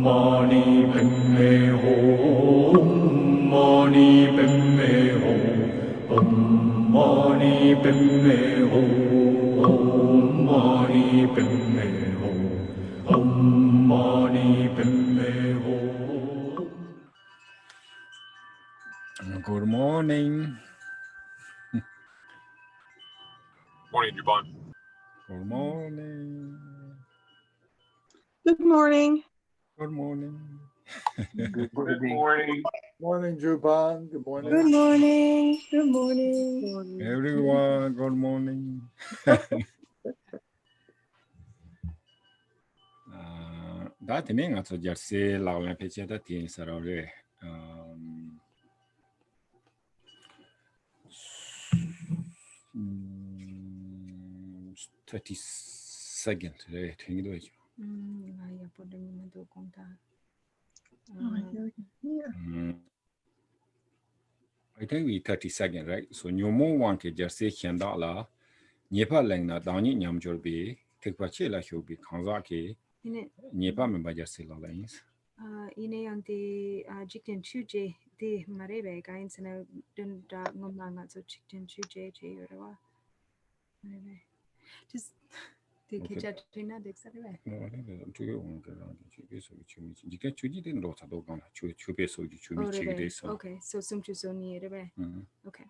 mani padme hum. Mani padme hum. Om mani padme hum. Mani padme hum. Om mani padme hum. Good morning. Morning, Juban. Good morning. Good morning. Good morning. Good morning. Morning, Juban. Good morning. Good morning. Good morning. Everyone, good morning. That thing I told you say la la picture that thing is already 32nd today. Think do it. I think we 32nd, right? So you more want to just say $100. Nepal lang na dani nyam jorbi. Take pa chela shobi kanza ke. Nepal member just say la lines. Ine yang di jikten chuje di marebe kain sana dun da ngomanga so jikten chuje je yorwa. Marebe. Just the keja trina de sarebe. No, I think to you on the chube so chumi. You get chuji den rota do gana chube so chumi chigde so. Okay, so sumchu so ni rebe. Mhm. Okay.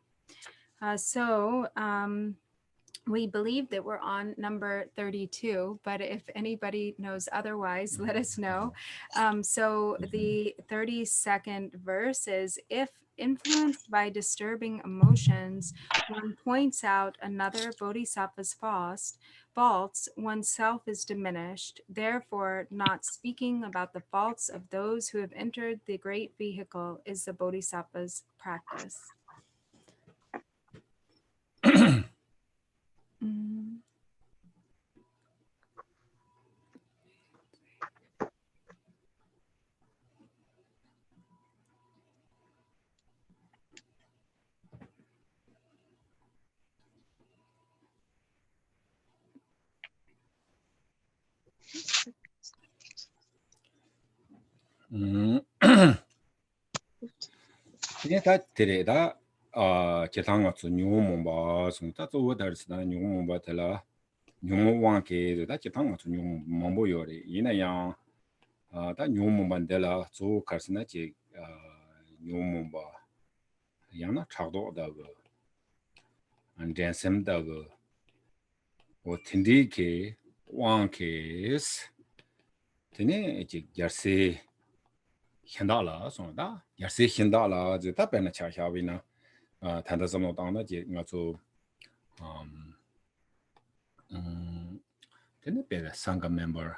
We believe that we're on number 32, but if anybody knows otherwise, let us know. So the 32nd verse is, if influenced by disturbing emotions, one points out another bodhisattva's faults, oneself is diminished. Therefore, not speaking about the faults of those who have entered the great vehicle is the bodhisattva's practice. Tiene ta tere da chetanga tsu nyungu momba sung ta tsu wadar sida nyungu momba tala nyungu wangke da chetanga tsu nyungu mombo yore ina yang da nyungu momba ndela tsu karsina che nyungu momba yang na chakdo da go jansem da go o tindi ke wangke tene che gyarse 현다라 sonda yarse 현다라 je ta pena cha sha wi na ta da sam no dang na je nga zo tene pe da sangha member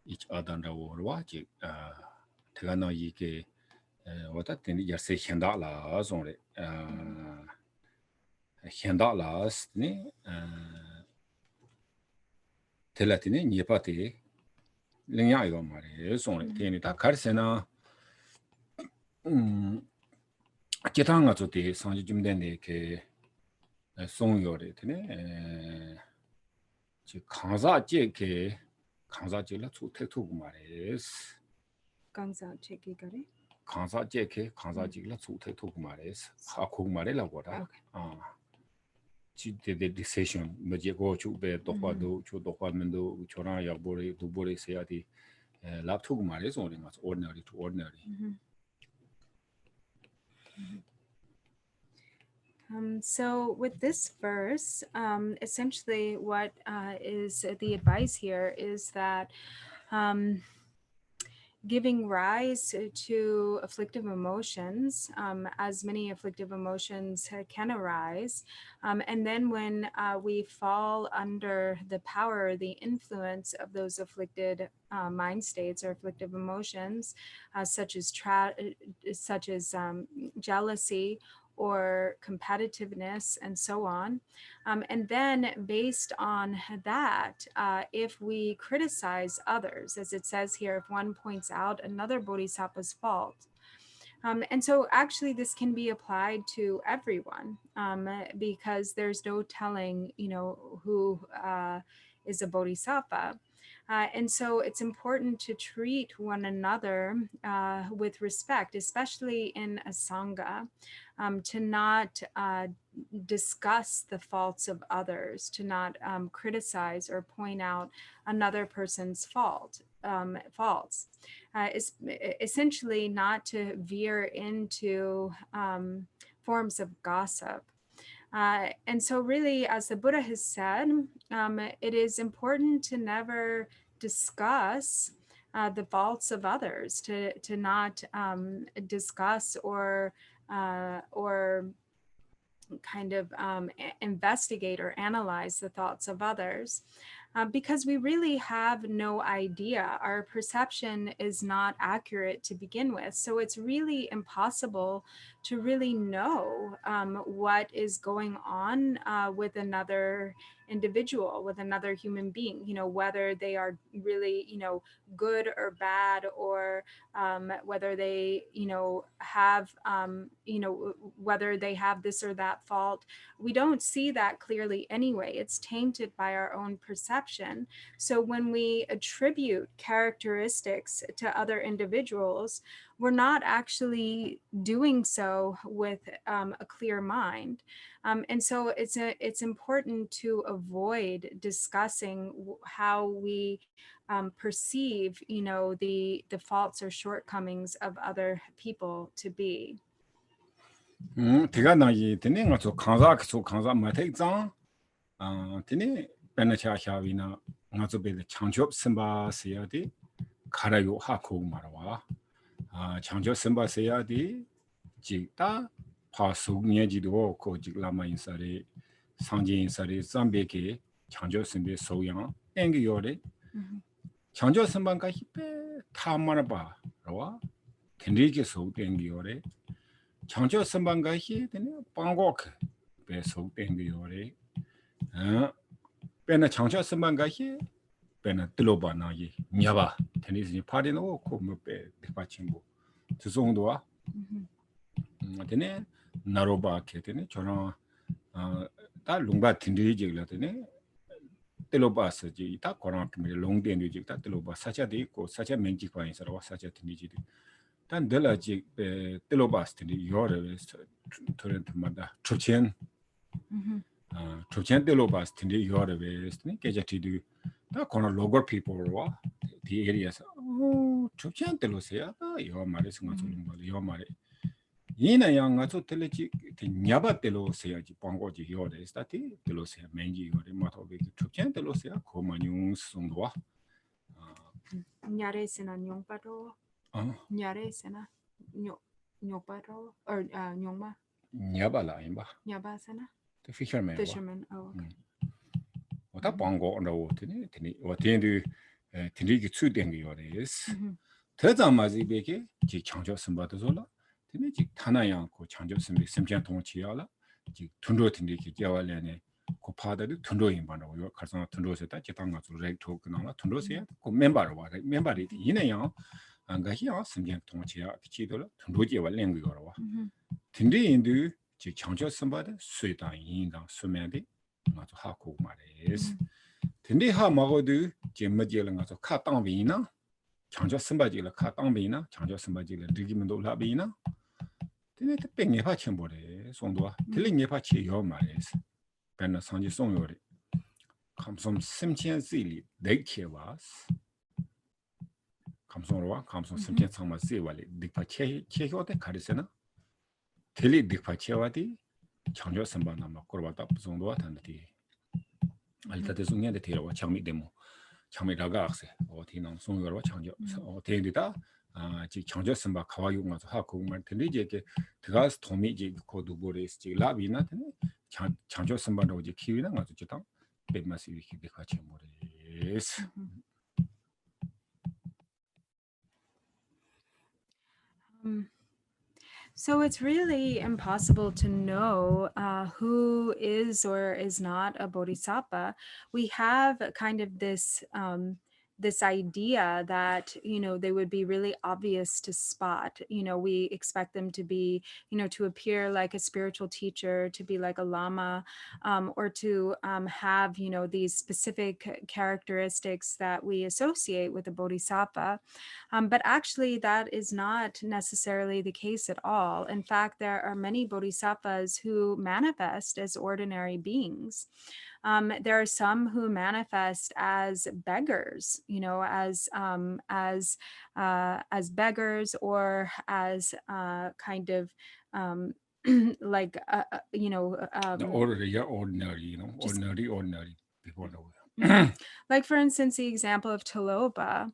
each other da wo wa je ta ga na yi ke wa ta tene yarse 현다라 song re 현다라 ne telatine ni pa te lingya yo ma re song re tene ta kar se na 기타가 저때 상지 좀 된데 그 송요래 되네 지 강사제 그 강사제라 초태토고 말이스 강사제기 가래 강사제 그 강사제라 초태토고 말이스 하고 말이라고 다 지대대 디세션 뭐지고 주베 도과도 주도과면도 저랑 약보리 도보리 세야디 랍토고 말이스 우리가 ordinary to ordinary So with this verse, essentially what is the advice here is that giving rise to afflictive emotions, as many afflictive emotions can arise. And then when we fall under the power, the influence of those afflicted mind states or afflictive emotions, such as jealousy or competitiveness and so on. And then based on that, if we criticize others, as it says here, if one points out another bodhisattva's fault, and so actually this can be applied to everyone because there's no telling, who is a bodhisattva. And so it's important to treat one another with respect, especially in a Sangha, to not discuss the faults of others, to not criticize or point out another person's faults. Is essentially not to veer into forms of gossip. And so really, as the Buddha has said, it is important to never discuss the faults of others, to not discuss or kind of investigate or analyze the thoughts of others. Because we really have no idea. Our perception is not accurate to begin with. So it's really impossible to really know what is going on with another individual, with another human being, whether they are really, good or bad, or whether they, have, whether they have this or that fault. We don't see that clearly anyway. It's tainted by our own perception. So when we attribute characteristics to other individuals, we're not actually doing so with a clear mind. And so it's important to avoid discussing how we perceive, the faults or shortcomings of other people to be. Tiga nagi tene nga tsu kanza matay zang tene pena cha xaawina nga tsu beda changchop simba siya di karayo hako marwa changchop simba siya di jik ta pa suk nye jido ko jik lama insari sangji insari zambe ke changchop simbe soyang engi yore changchop simba nga hipe ta marba rawa tenri ke sok engi yore 장저 선반가시 되네 방곡 배속 땡겨요래 배나 장저 선반가시 배나 들어봐나기 냐바 테니스니 파리노 코무배 대파친구 저 정도와 되네 나로바 되네 저런 다 롱바 틴디지라 되네 들어봐서지 다 거랑 롱된디지 다 들어봐 사자도 있고 사자 면직관에서 사자 틴디지 단 들라지 텔로바스티니 요르 토렌트마다 초첸 초첸 텔로바스티니 요르베스니 게자티디 다 코너 로거 피플와 디 에리아스 초첸 텔로세야 요 말에서 맞는 거 요 말에 이나 양아서 텔레지 냐바 텔로세야지 방고지 요르 스타티 텔로세야 멘지 요르 마토베 초첸 텔로세야 고마뇽 송도와 냐레스나 뇽바도 Nyare sana nyoparo or nyongma nyabala imba nyabasana the fisherman oh okay wata bango no tini watendu tini ki chu deng yo des teza mazi beke ji changjo simba도 zola tini ji tanayang ko changjo simbe simjan tongchi yala ji tunro tini ki jawalene ko 파다도 tunro imba no yo karsa tunro se ta jitanga zu rek to kana tunro se ko member wa member ri 이내요 안가히야 심장 통치야 기치도라 tunro지와 랭귀 거와 틴디인도 지 창조 선바데 수이다 인강 수면데 맞아 하고 말레스 틴디 하 먹어도 제머지를 가서 카땅비나 창조 선바지를 카땅비나 창조 선바지를 리기면도 라비나 틴디 뺑이 파친 보래 송도와 틸링이 파치 요 말레스 벤나 상지 송요리 감som 심천지리 데케와스 감성으로와 감성 심천 상마 세발이 딕파 체효대 가르세나 텔리 딕파 체와디 창조 선반나마 거르바다 정도와 단디 알타데 중년데 테러와 장미 데모 장미라가 악세 어디는 송여와 창조 대디다 지 창조 선바 가와용가서 하고 말 텔리제게 드가스 도미지 코두보레스 라비나 창조 선반도 이제 키위나 가서 저당 베마스 이렇게 딕파 체모레스 So it's really impossible to know who is or is not a bodhisattva. We have kind of this this idea that, they would be really obvious to spot. We expect them to be, to appear like a spiritual teacher, to be like a lama, or to have, these specific characteristics that we associate with a bodhisattva. But actually, that is not necessarily the case at all. In fact, there are many bodhisattvas who manifest as ordinary beings. There are some who manifest as beggars, as beggars, or as kind of like The ordinary, just- ordinary people. like, for instance, the example of Tilopa.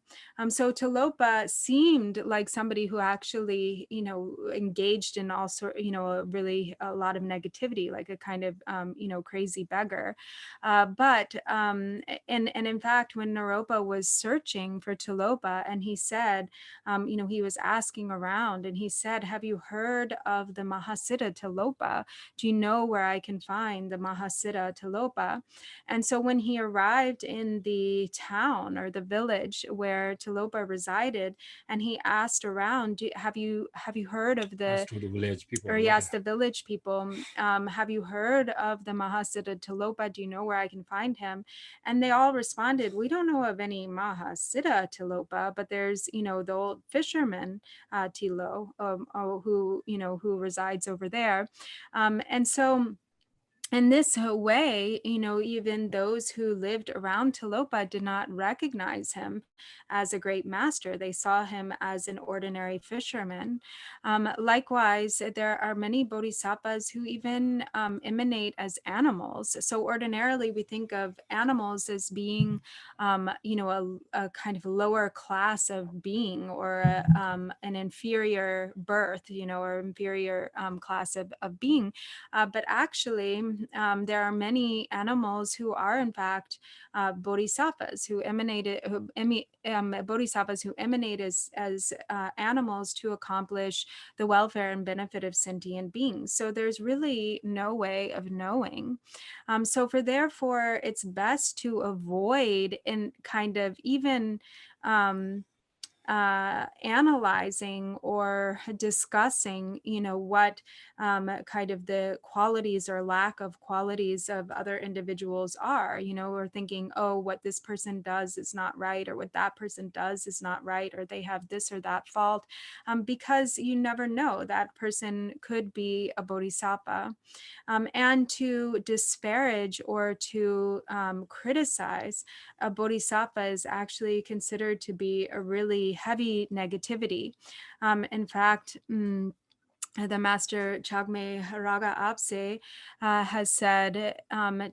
So Tilopa seemed like somebody who actually, engaged in all sort, a lot of negativity, like a kind of, crazy beggar. But in fact, when Naropa was searching for Tilopa, and he said, he was asking around, and he said, "Have you heard of the Mahasiddha Tilopa? Do you know where I can find the Mahasiddha Tilopa?" And so when he arrived in the town or the village where Tilopa resided, and he asked around, have you heard of As to the village people. or he asked the village people, have you heard of the Mahasiddha Tilopa? Do you know where I can find him? And they all responded, "We don't know of any Mahasiddha Tilopa, but there's, the old fisherman Tilo, who resides over there." And so in this way, even those who lived around Tilopa did not recognize him as a great master. They saw him as an ordinary fisherman. Likewise, there are many bodhisattvas who even emanate as animals. So ordinarily, we think of animals as being, a kind of lower class of being, or an inferior birth, or inferior class of being. But actually, there are many animals who are in fact bodhisattvas who emanate as animals to accomplish the welfare and benefit of sentient beings. So there's really no way of knowing. Therefore, it's best to avoid and kind of even analyzing or discussing, what kind of the qualities or lack of qualities of other individuals are, or thinking, oh, what this person does is not right, or what that person does is not right, or they have this or that fault, because you never know, that person could be a bodhisattva. And to disparage or to criticize a bodhisattva is actually considered to be a really heavy negativity. In fact, the master Chagme Raga Apse has said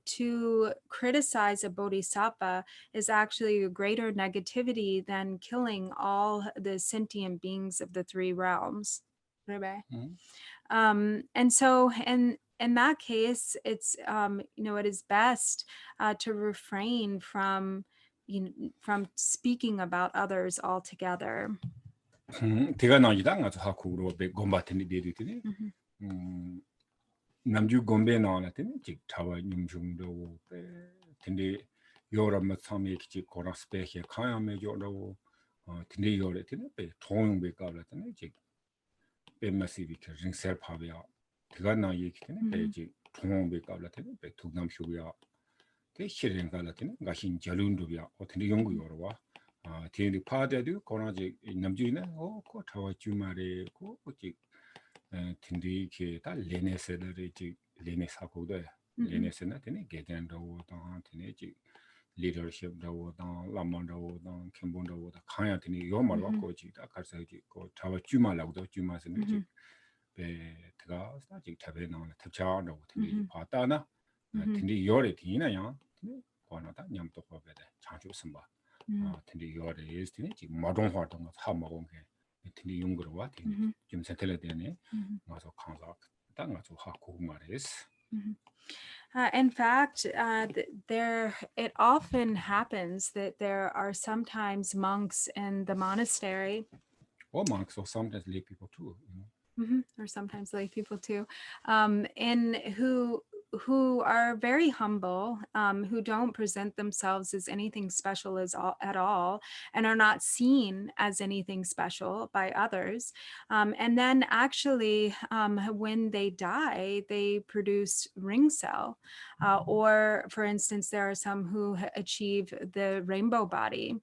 to criticize a bodhisattva is actually a greater negativity than killing all the sentient beings of the three realms. And so in that case, it's it is best to refrain from speaking about others altogether. 제가 나이다 가서 하고로 배 곰바트니 데리더니 남주 곰베 나왔더니 직 타와 님중도 배 근데 요람마 참에 기지 고라 스페시에 카야메 조로 근데 요래더니 배 통용배 까라더니 직 뱀마시비 링셀 파비야 그가 나 얘기더니 배직 통용배 까라더니 배 두남 쇼비야 대 실행 까라더니 가신 절운도비야 어떻게 연구 요러와 대리 파데도 고나지 남주이네 고 타와 주말에 고 직 tindiiki taa lenesedari jik lenesakuda lenesena tene geten rawo taan tene jik leadership rawo taan laman rawo taan kembon rawo taan kanya tene yomarwa ko jik taa karsa jik ko tawa juma lagdo juma sene jik be tiga taa jik tabe naana tabchaa rawo tene paa na tene yore tina yang tene kwana taa nyamtokwa bede chanchu simba tene yore is tene jik madongwa tonga haa magonge tini 용거로와 tini 좀 세텔에 되네 가서 강사 땅 가서 하고 말이스. In fact, it often happens that there are sometimes monks in the monastery, Or monks, or sometimes lay people too. or sometimes lay people too, in who who are very humble, who don't present themselves as anything special at all, and are not seen as anything special by others. And then actually, when they die, they produce ring cell. Or for instance, there are some who achieve the rainbow body,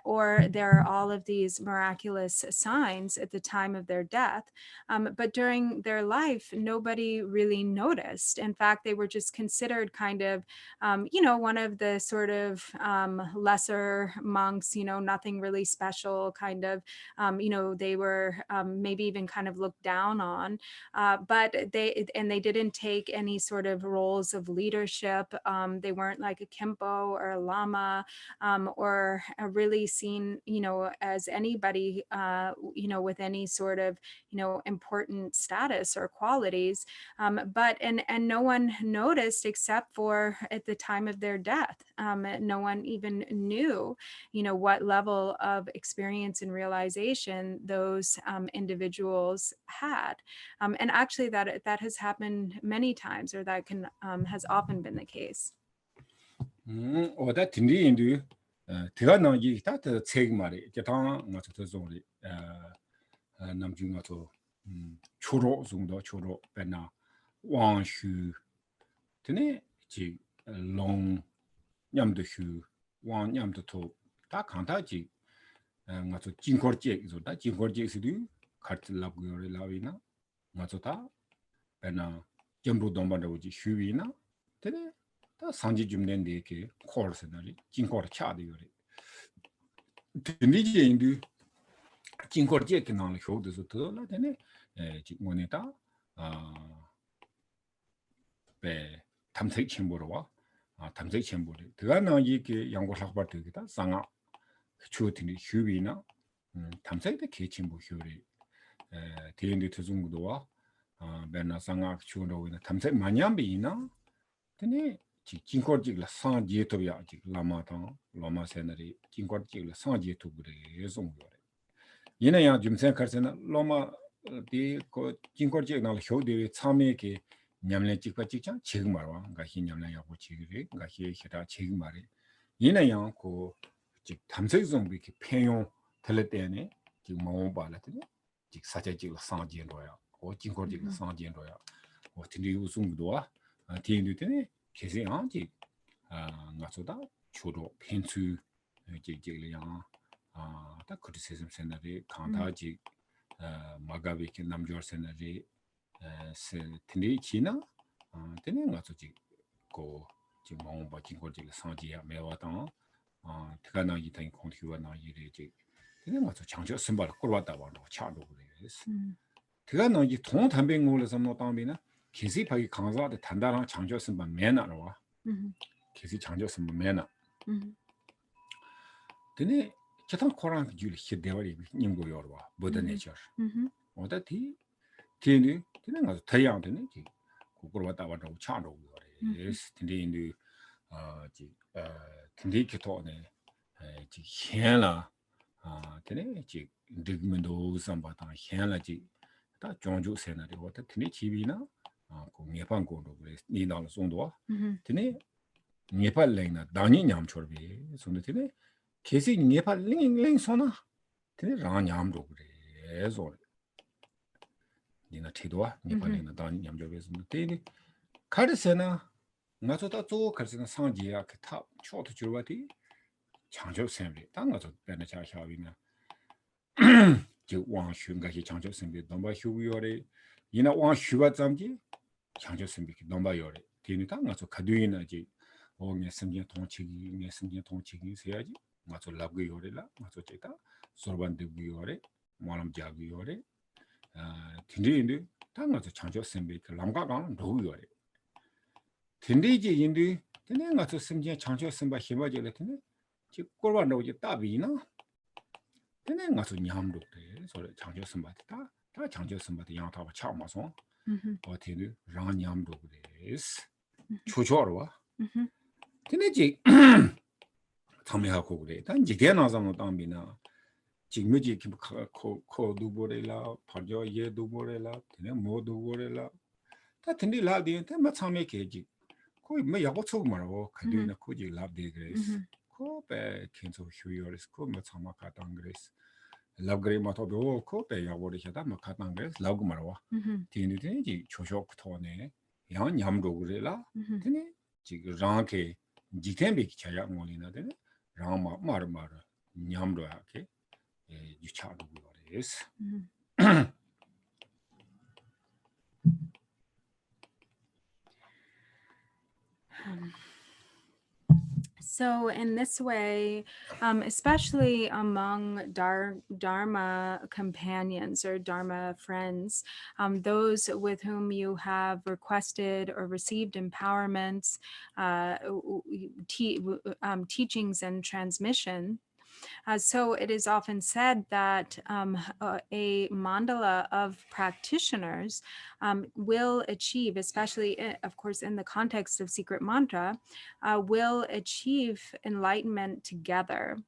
or there are all of these miraculous signs at the time of their death. But during their life, nobody really noticed. In fact, they were just considered kind of, one of the sort of lesser monks, nothing really special, kind of, they were maybe even kind of looked down on. But they didn't take any sort of roles of leadership. They weren't like a Khenpo or a Lama, or really seen, as anybody, with any sort of, important status or qualities. But no one noticed except for at the time of their death. No one even knew, what level of experience and realization those individuals had. And actually that has happened many times, or that has often been the case. that indeed, 대가나기 다 책 말이 제가 맞춰서 좀리 남중가 또 초로 정도 초로 배나 왕슈 되네 지 롱 냠도슈 왕 냠도 다 강다지 맞춰 진거지 이거다 진거지스도 카트라고 요래라위나 맞춰다 배나 점부 동반도지 슈위나 되네 다 상지 좀 된데 이렇게 콜스나리 진거를 차도 요래 근데 인도 진거지 그냥 효도서 더라 되네 지금에다 배 탐색 첨부로 와 탐색 첨부를 들어가는 이게 연구 학벌 되겠다 상아 추어트니 휴비나 탐색의 개침부 효리 대인들 투중도 와 배나 상아 추어로 있는 탐색 마냠비나 되네 진거지가 상지토야 지 라마타 라마세너리 진거지가 상지토 그래 송거래 얘네야 좀 생각하잖아 라마 그 진거지가 효대에 참여게 냠내 찍고 찍자 지금 말와 그러니까 흰냠내하고 지그래 그러니까 희다 지금 말이 얘네야 그 탐색 좀 이렇게 평용 될 때네 지금 뭐 봐라더니 지금 사제지가 상지로야 진거지가 상지로야 어떻게 우승도 와 뒤에도 되네 계속 안지 나서다 주로 펜츠 지지리야 다 크리티시즘 세나리 강다지 마가비키 남조르 세나리 세 트니치나 되네 나서지 고 지금 뭐 바뀐 거지 상지야 매와다 특가나 이탄 콘티와 이래지 되네 나서 장저 선발 꼴왔다 봐도 차도 그래 특가나 이 통담뱅물에서 뭐 담비나 계시파기 강사의 단단한 장조선만 매나로와 계시 장조선만 매나 근데 저탄 코랑 줄 히데월이 님고요와 보다네죠 어다티 티니 티는 가서 태양 되네 지 고걸 왔다 왔다 차로 그래 근데 인도 지 근데 기토네 지 현라 되네 지 득면도 삼바다 현라지 다 종주 세나리 어다 티니 집이나 공예방고도 그래 니나로 송도 되네 예팔랭나 다니 냠초르비 손도 되네 계시 예팔랭랭 소나 되네 라 냠도 그래 소 니나 티도와 예팔랭나 다니 냠조베스 되네 카르세나 나서다 또 카르세나 상지야 그탑 초도 줄바티 장조 셈리 당가서 배나 자샤위나 저 왕슈가히 장조 셈리 넘바 휴위어레 이나 왕슈가 잠지 장조 셈리 넘바 요레 되니까 나서 가두이나지 오게 생긴 통치기 세야지 맞아 라고 요래라 맞아 제가 소반데 요래 뭐람 자고 요래 딘디인데 당가서 장조 셈리 람가가 노 요래 딘디지 인디 되네 가서 생긴 장조 셈바 힘어지래 되네 지 꼴바 노지 따비나 되네 가서 냠도 돼 소리 장조 셈바 다 장조 셈바 양타바 차마서 어디는 랑냠도 그래스 초초로와 되네지 참여하고 그래 단 이게 나서는 담비나 지금지 코도 보래라 파저 예도 보래라 되네 모도 보래라 다 근데 라디엔 때 마참에 계지 거의 뭐 야고 쳐 말고 그들은 거기 라디 그랬어 코베 켄소 휴요레스 코 마참마 카탄 그랬어 라그레 마토도 코베 야고리샤다 마 카탄 그랬어 라고 말와 디니디 초쇼크 토네 양 냠도 그래라 근데 지금 랑케 지템비 차야 몰리나데 랑마 마르마르 냠도 하게 유차도 그래서 So in this way, especially among Dharma companions or Dharma friends, those with whom you have requested or received empowerments, teachings and transmission, so it is often said that a mandala of practitioners will achieve, especially, of course, in the context of secret mantra, will achieve enlightenment together.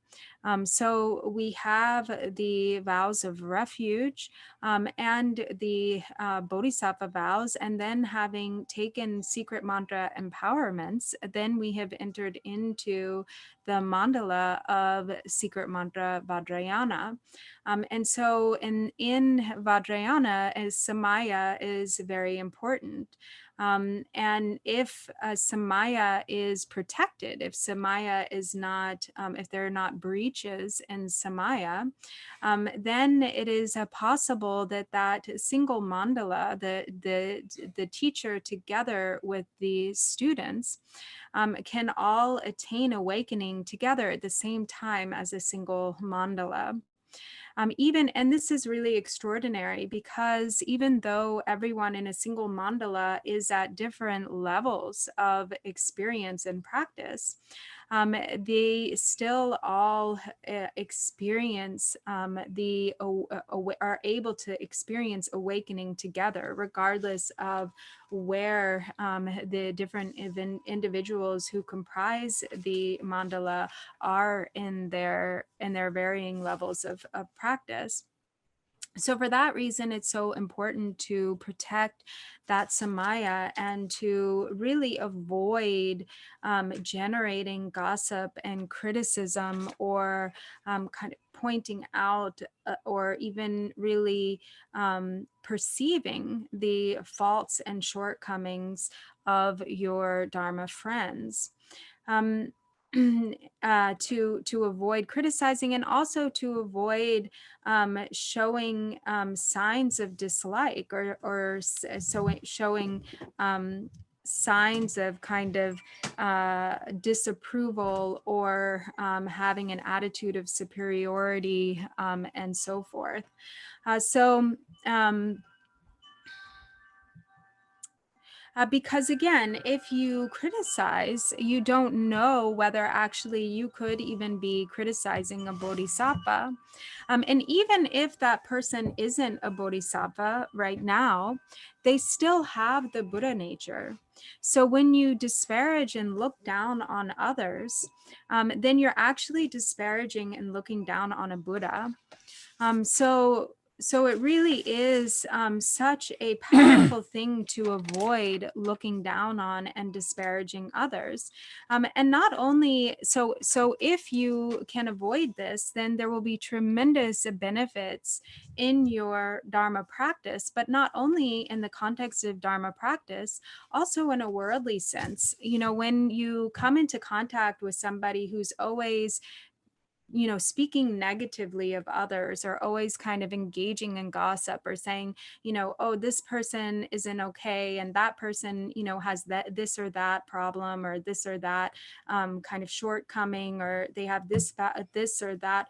So we have the vows of refuge and the bodhisattva vows, and then having taken secret mantra empowerments, then we have entered into the mandala of secret mantra Vajrayana. And so in Vajrayana, Samaya is very important. And if Samaya is protected, if Samaya is not, if there are not breaches in Samaya, then it is possible that that single mandala, the teacher together with the students, can all attain awakening together at the same time as a single mandala. And this is really extraordinary, because even though everyone in a single mandala is at different levels of experience and practice, they still all experience are able to experience awakening together, regardless of where the different individuals who comprise the mandala are in their varying levels of practice. So for that reason, it's so important to protect that samaya and to really avoid generating gossip and criticism, or kind of pointing out or even really perceiving the faults and shortcomings of your Dharma friends. To avoid criticizing, and also to avoid showing signs of dislike, or showing signs of kind of disapproval, or having an attitude of superiority, and so forth. Because again, if you criticize, you don't know whether actually you could even be criticizing a bodhisattva. And even if that person isn't a bodhisattva right now, they still have the Buddha nature. So when you disparage and look down on others, then you're actually disparaging and looking down on a Buddha. So it really is such a powerful thing to avoid looking down on and disparaging others. And not only, so if you can avoid this, then there will be tremendous benefits in your Dharma practice, but not only in the context of Dharma practice, also in a worldly sense. You know, when you come into contact with somebody who's always speaking negatively of others, or always kind of engaging in gossip, or saying, oh, this person isn't okay, and that person, has this or that problem, or this or that kind of shortcoming, or they have this or that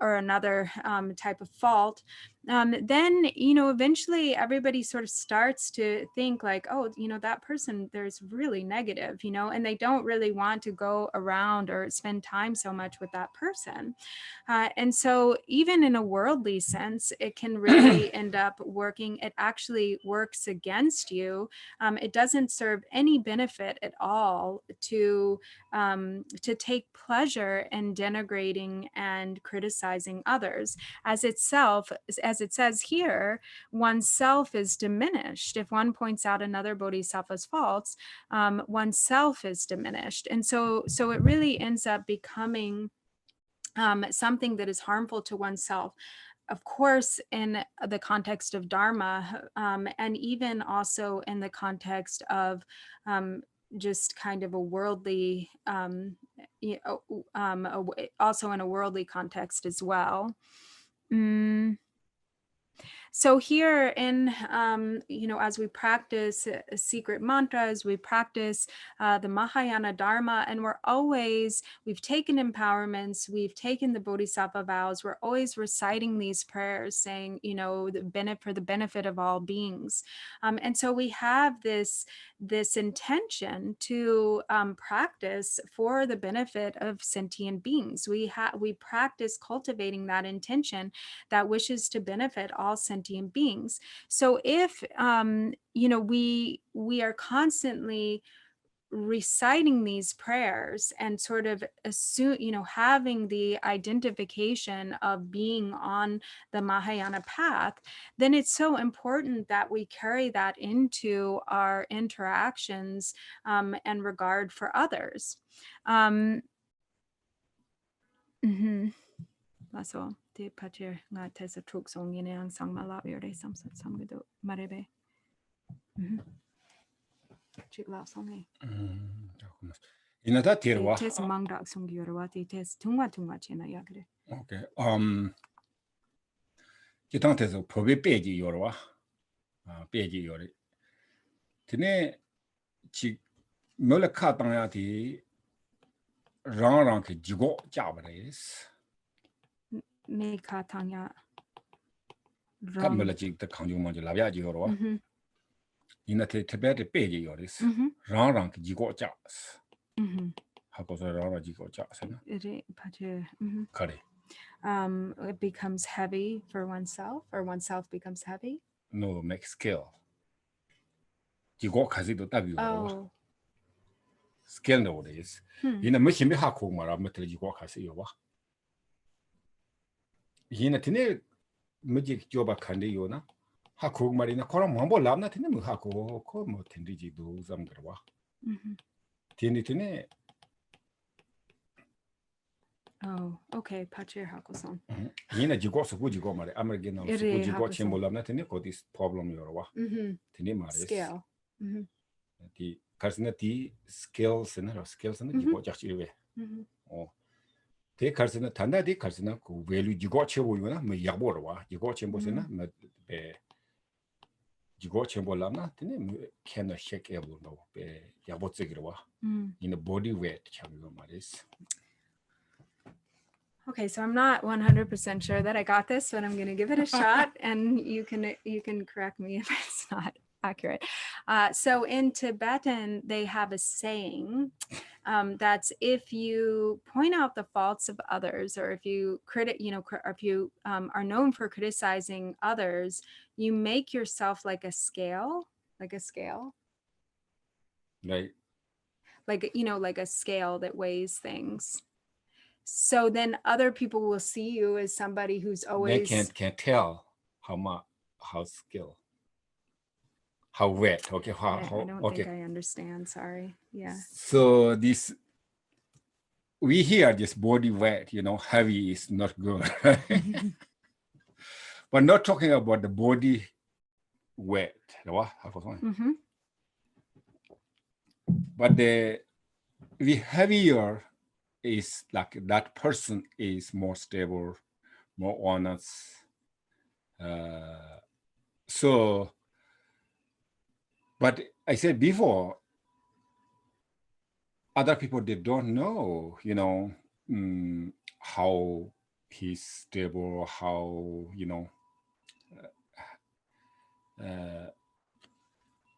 or another type of fault, then, eventually everybody sort of starts to think like, oh, that person, there's really negative, and they don't really want to go around or spend time so so much with that person. And so even in a worldly sense, it can really end up working. It actually works against you. It doesn't serve any benefit at all to take pleasure in denigrating and criticizing others. As it says here, oneself is diminished. If one points out another bodhisattva's faults, oneself is diminished. And so it really ends up becoming something that is harmful to oneself. Of course, in the context of Dharma, and even also in the context of just kind of a worldly, also in a worldly context as well. So here in, as we practice secret mantras, we practice the Mahayana Dharma, and we've taken empowerments, we've taken the Bodhisattva vows, we're always reciting these prayers saying, for the benefit of all beings. And so we have this intention to practice for the benefit of sentient beings. We practice cultivating that intention that wishes to benefit all sentient beings. So if we are constantly reciting these prayers and sort of having the identification of being on the Mahayana path, then it's so important that we carry that into our interactions and regard for others. That's all. 이나다 데르와. Okay. 기타한테서 법에 빼지 요러와. 빼지 요래. 드네 지 몰라카 당야디 랑랑 그 지고 잡아레스. 메카탕야. 감물지 더 강조 먼저 라비아지 요러와. 이나테 테베데 빼지 요레스. 랑랑 그 지고 잡스. 하고서 랑랑 지고 잡스나. 이제 파제. 그래. It becomes heavy for oneself, or oneself becomes heavy? No, make skill. 지고 가지도 답이 요러와. Skill nowadays. 이나 무심히 하고 말아 못해 지고 가세요 와. 이나 티네 무지 조바 칸데 요나. 하고 말이나 그럼 뭐 람나 티네 뭐 하고 그뭐 텐디지도 잠들어 와. 티네 Oh, okay. Pachir hakosan. 이나 지고 서고 지고 말이 아메리게나 서고 지고 쳔 몰람나 티네 코디스 프로블럼 요러와. 티네 말이. Scale. 티 카르스나티 skills나 지고 작지르베. 대 카르스나 단다디 카르스나 그 밸류 지고 쳐보이거나 뭐 야보러와. 지고 쳔보스나 뭐베 지고 쳔볼람나 티네 뭐 캐너 쉐크 에블노 베 야보츠기러와. in the body weight 참요 말이스. Okay, so I'm not 100% sure that I got this, but I'm going to give it a shot, and you can correct me if it's not accurate. So in Tibetan, they have a saying that's if you point out the faults of others, or if you are known for criticizing others, you make yourself like a scale. Like a scale that weighs things. So then other people will see you as somebody who's always... They can't tell how skill, how wet. Okay, I don't think I understand. Sorry. Yeah. So we hear this body weight, heavy is not good. But not talking about the body weight. But the heavier is like that person is more stable, more honest. But I said before, other people, they don't know, how he's stable, how,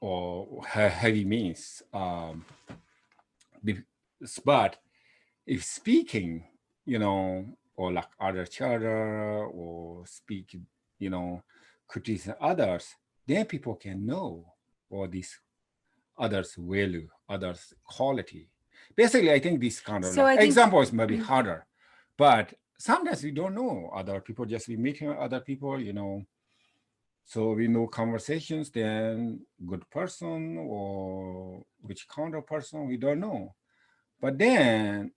or heavy means. But if speaking, you know, or like other chatter or speak, you know, criticize others, then people can know all these others' value, others' quality. Basically, I think this kind of So like I think examples may be harder, but sometimes we don't know other people, just we meeting other people, you know. So we know conversations, then good person or which kind of person, we don't know. But then,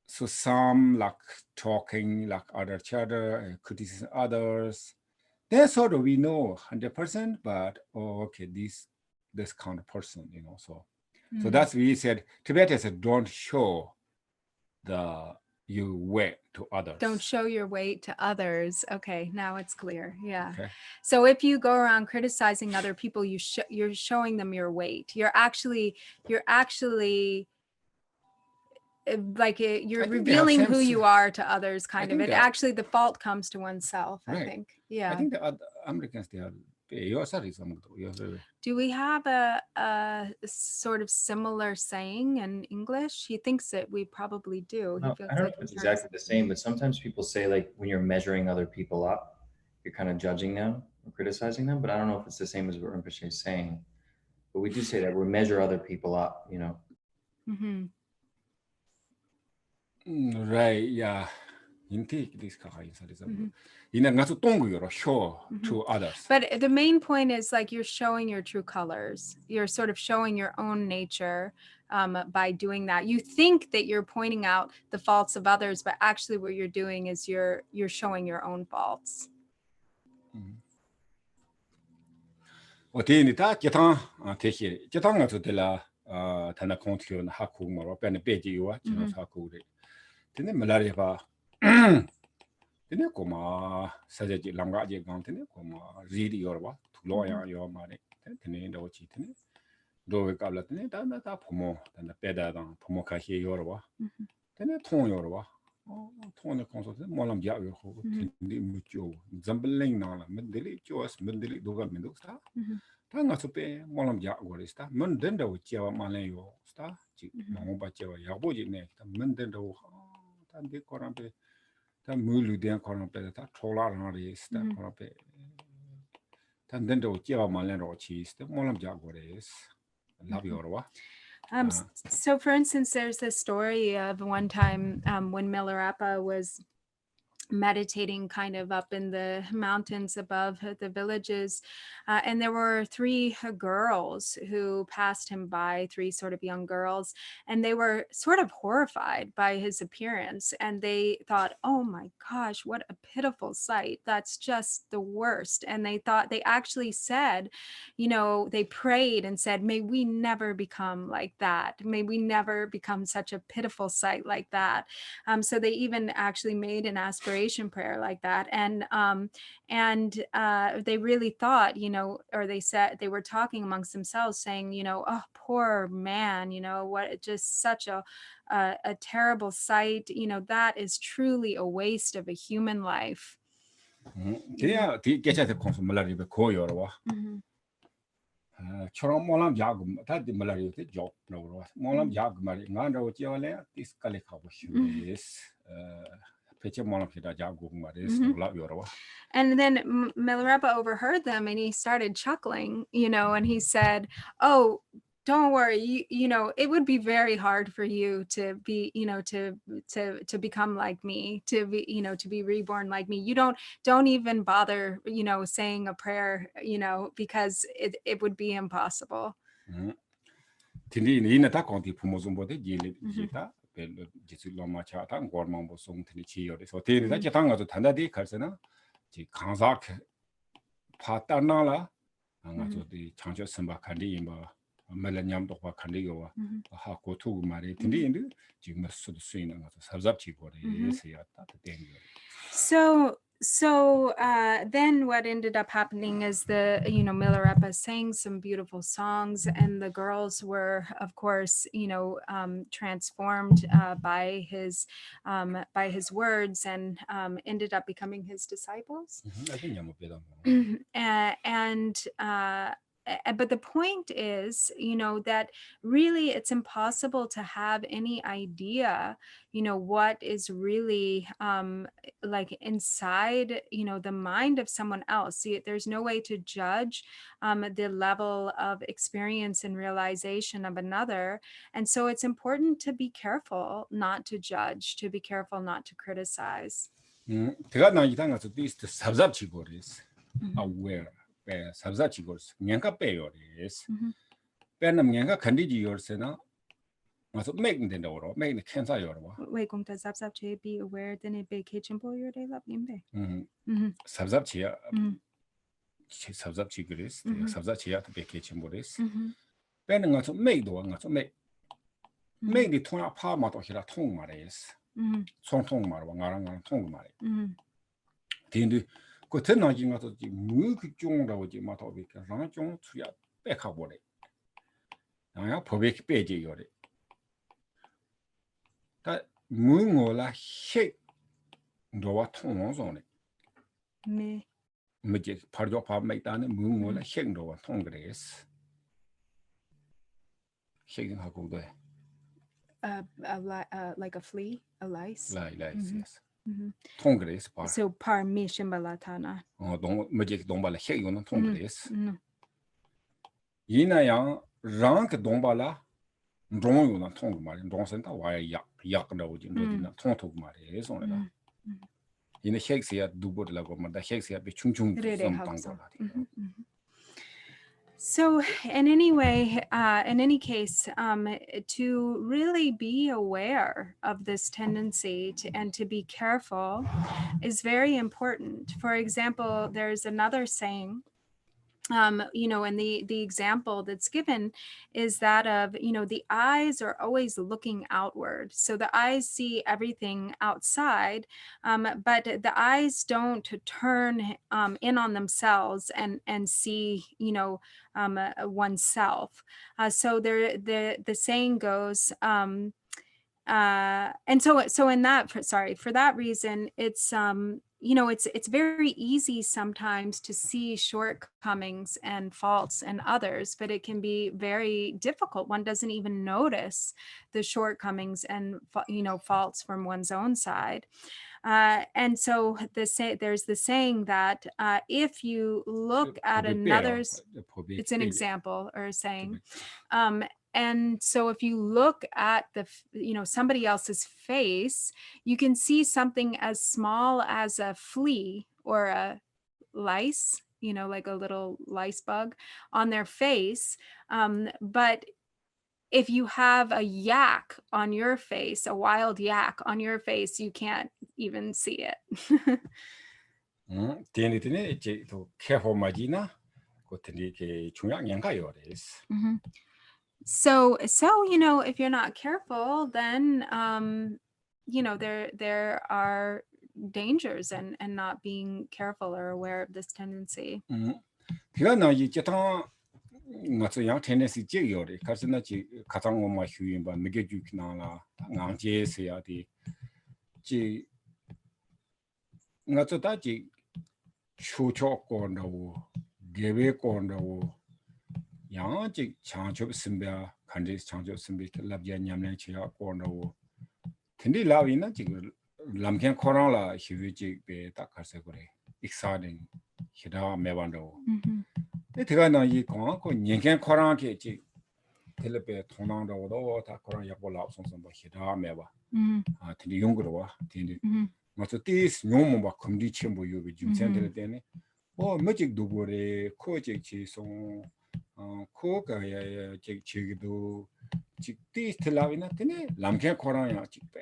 so some like talking like other chatter and criticizing others, then sort of we know 100%, but oh, okay, this kind of person, you know. So that's we said Tibetans said don't show the you weight to others. don't show your weight to others. Okay, now it's clear. Yeah. Okay. So if you go around criticizing other people, you're showing them your weight. You're actually like you're revealing who you are to others, kind of. It actually, the fault comes to oneself, I think. Yeah. I think the other Americans, they are do we have a sort of similar saying in English? He thinks that we probably do. No, I don't know if it's exactly the same, but sometimes people say, like, when you're measuring other people up, you're kind of judging them or criticizing them, but I don't know if it's the same as what Rinpoche is saying. But we do say that we measure other people up, you know. Right, yeah. Show to others. But the main point is like you're showing your true colors. You're sort of showing your own nature by doing that. You think that you're pointing out the faults of others, but actually what you're doing is you're showing your own faults. Tene koma sajaji langa je gang tene koma ridi yorwa tulo ya yo mare tene ndo chi tene do we kabla tene ta pomo ta peda da pomo ka he yorwa tene thong yorwa thong ne konso tene molam ja yo ho tene mucho zambling na la mendeli chos mendeli doga mendo sta ta nga so pe molam ja go sta men den do chewa malen yo sta chi mo ba chewa ya bo ji ne ta men den do ta de korampe ta mulu den korampe ta thola na ri sta korampe ta den do chewa malen ro chi sta molam ja go res love yorwa. So for instance, there's this story of one time when Milarepa was meditating kind of up in the mountains above the villages, and there were three girls who passed him by, three sort of young girls, and they were sort of horrified by his appearance, and they thought, oh my gosh, what a pitiful sight, that's just the worst. And they thought, they actually said, you know, they prayed and said, may we never become like that, may we never become such a pitiful sight like that. So they even actually made an aspiration prayer like that, and they really thought, you know, or they said, they were talking amongst themselves saying, you know, oh, poor man, you know, what, just such a terrible sight, you know, that is truly a waste of a human life. Yeah, 처럼 몰람 야금 다디 말아요 때 적로 몰람 야금 말이 나로 지어래 디스칼리 하고 싶으스 배치 몰람 피다 야고 말이스 몰라 요러. And then Milarepa overheard them and he started chuckling, you know, and he said, oh, don't worry, you know, it would be very hard for you to be, you know, to become like me, to be, you know, to be reborn like me. You don't even bother, you know, saying a prayer, you know, because it would be impossible. Tindi ina ta konti pumo zumbo de jita pel jisu loma cha ta gormang bo song tini chi yore. So tini da chitanga to tanda di karsena ji kanzak patana la anga to di changcho samba kandi imba melanyam to kandi yo ha ko tu mari tindi indu ji masu de swing anga to sabzap chi gore se ya ta tengi. So then what ended up happening is you know, Milarepa sang some beautiful songs, and the girls were, of course, you know, transformed by his words, and ended up becoming his disciples. but the point is, that really it's impossible to have any idea, what is really like inside, the mind of someone else. See, there's no way to judge the level of experience and realization of another. And so it's important to be careful not to judge, to be careful not to criticize. 제가 나 이당가서 this sabzab치고리스 aware sabzab치고리스 냥가 빼요리스 빼는 냥가 컨디지 요르세나 맞아 make 된다 오로 make 캔사 요르와 Wait, 공타 sabzab치 be aware then it be kitchen boy your day love nimbe. sabzab치야 sabzab치고리스 sabzab치야 또 베케침보리스 빼는 가서 make도 가서 make 통야 파마도 히라 통 말이스 총통 말와 나랑 통 말이 근데 그 전화기 가서 뭐그 종라고 지 마도 비까 랑 추야 백하 버리 나야 법에 빼지 요래 다 뭐라 해 너와 통원소네 네 뭐지 바로 밥 먹다는 뭐라 해 너와 통 그래스 해하고 돼 like a flea, a lice. Yes. 통그레스 봐. So permission balatana. 동 뭐지 동발라 해이고는 통그레스. 이나야 랑그 동발라 동요는 통그 말이 동선다 와야 약나오지 너디나 통통 말이 손에다. 이네 핵스야 두보라고 말다 핵스야 비 충충 좀 방거라. So in any case, to really be aware of this tendency and to be careful is very important. For example, there's another saying, and the example that's given is that of, the eyes are always looking outward. So the eyes see everything outside, but the eyes don't turn in on themselves and see, oneself. So the saying goes, and so in that, for that reason, it's, it's very easy sometimes to see shortcomings and faults in others, but it can be very difficult. One doesn't even notice the shortcomings and, faults from one's own side. And so there's the saying that if you look at another's, it's an example or a saying. And so if you look at somebody else's face, you can see something as small as a flea or a lice, like a little lice bug on their face. But if you have a yak on your face, a wild yak on your face, you can't even see it. So, if you're not careful, then, there are dangers and not being careful or aware of this tendency. yang ji changchop simbya khandi changchop simbi labya nyamne chiya kono tindi lawi na ji lamkhen khorang la hiwi ji be ta kharse gore exciting hida mebando te thega na yi ko nyenkhen khorang ke ji telepe thonang do ta khorang yakbo la song song ba hida meba tindi yongro wa tindi maso tis nyom ba khumdi chembo yobe jumsen de tene magic do gore ko ji chi song 코가야 지기도 직디 스텔라비나 때네 람케 코라야 직배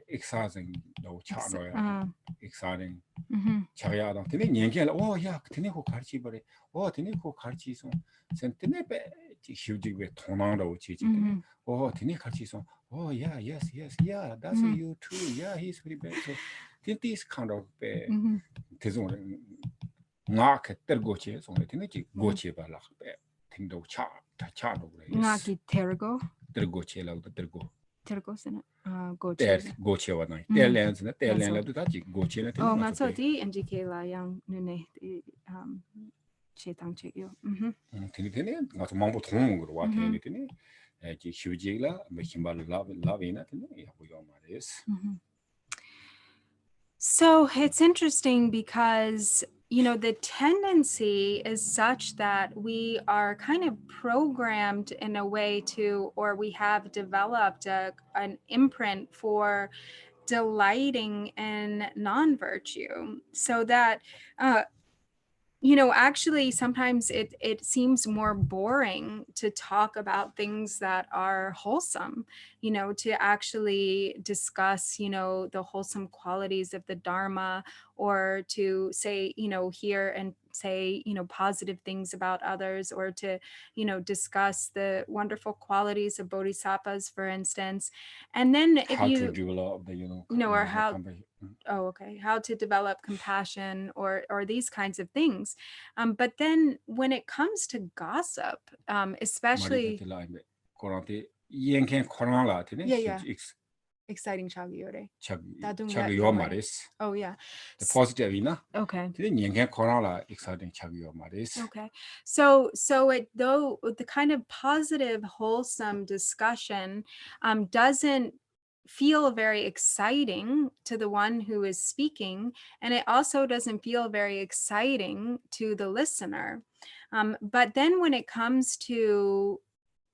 익사생 너 차로야 익사링 차야다 때네 년게 야 때네 고 가르치 버리 때네 고 가르치서 센테네 베 지슈직베 통나로 지지 때네 가르치서 yes that's you too he's very bad so this kind of be 대송 나 그때고치 손에 때네 지 고치 발라 베 팅도 차도 그래. 나기 테르고. 테르고 첼라도 테르고. 테르고스는 고치. 고치와 나이. 텔렌스는 텔렌라도 다지 고치는. 맞아디 NGK 라양 눈에 Chitang chiyu. 테네 가서 망보 통은 거로 와 테네 테네 지 휴지라 메신발 라비나 테네 야보요 말이스. So it's interesting because, the tendency is such that we are kind of programmed in a way to, or we have developed an imprint for delighting in non-virtue, so that actually sometimes it seems more boring to talk about things that are wholesome, to actually discuss, the wholesome qualities of the Dharma, or to say, hear and say, positive things about others, or to, discuss the wonderful qualities of bodhisattvas, for instance. And then if how you to develop the or how to develop compassion, or these kinds of things, but then when it comes to gossip, especially exciting chagiyore. Oh yeah. The positive ina. Okay. Exciting Okay. So the kind of positive, wholesome discussion doesn't feel very exciting to the one who is speaking, and it also doesn't feel very exciting to the listener. But then when it comes to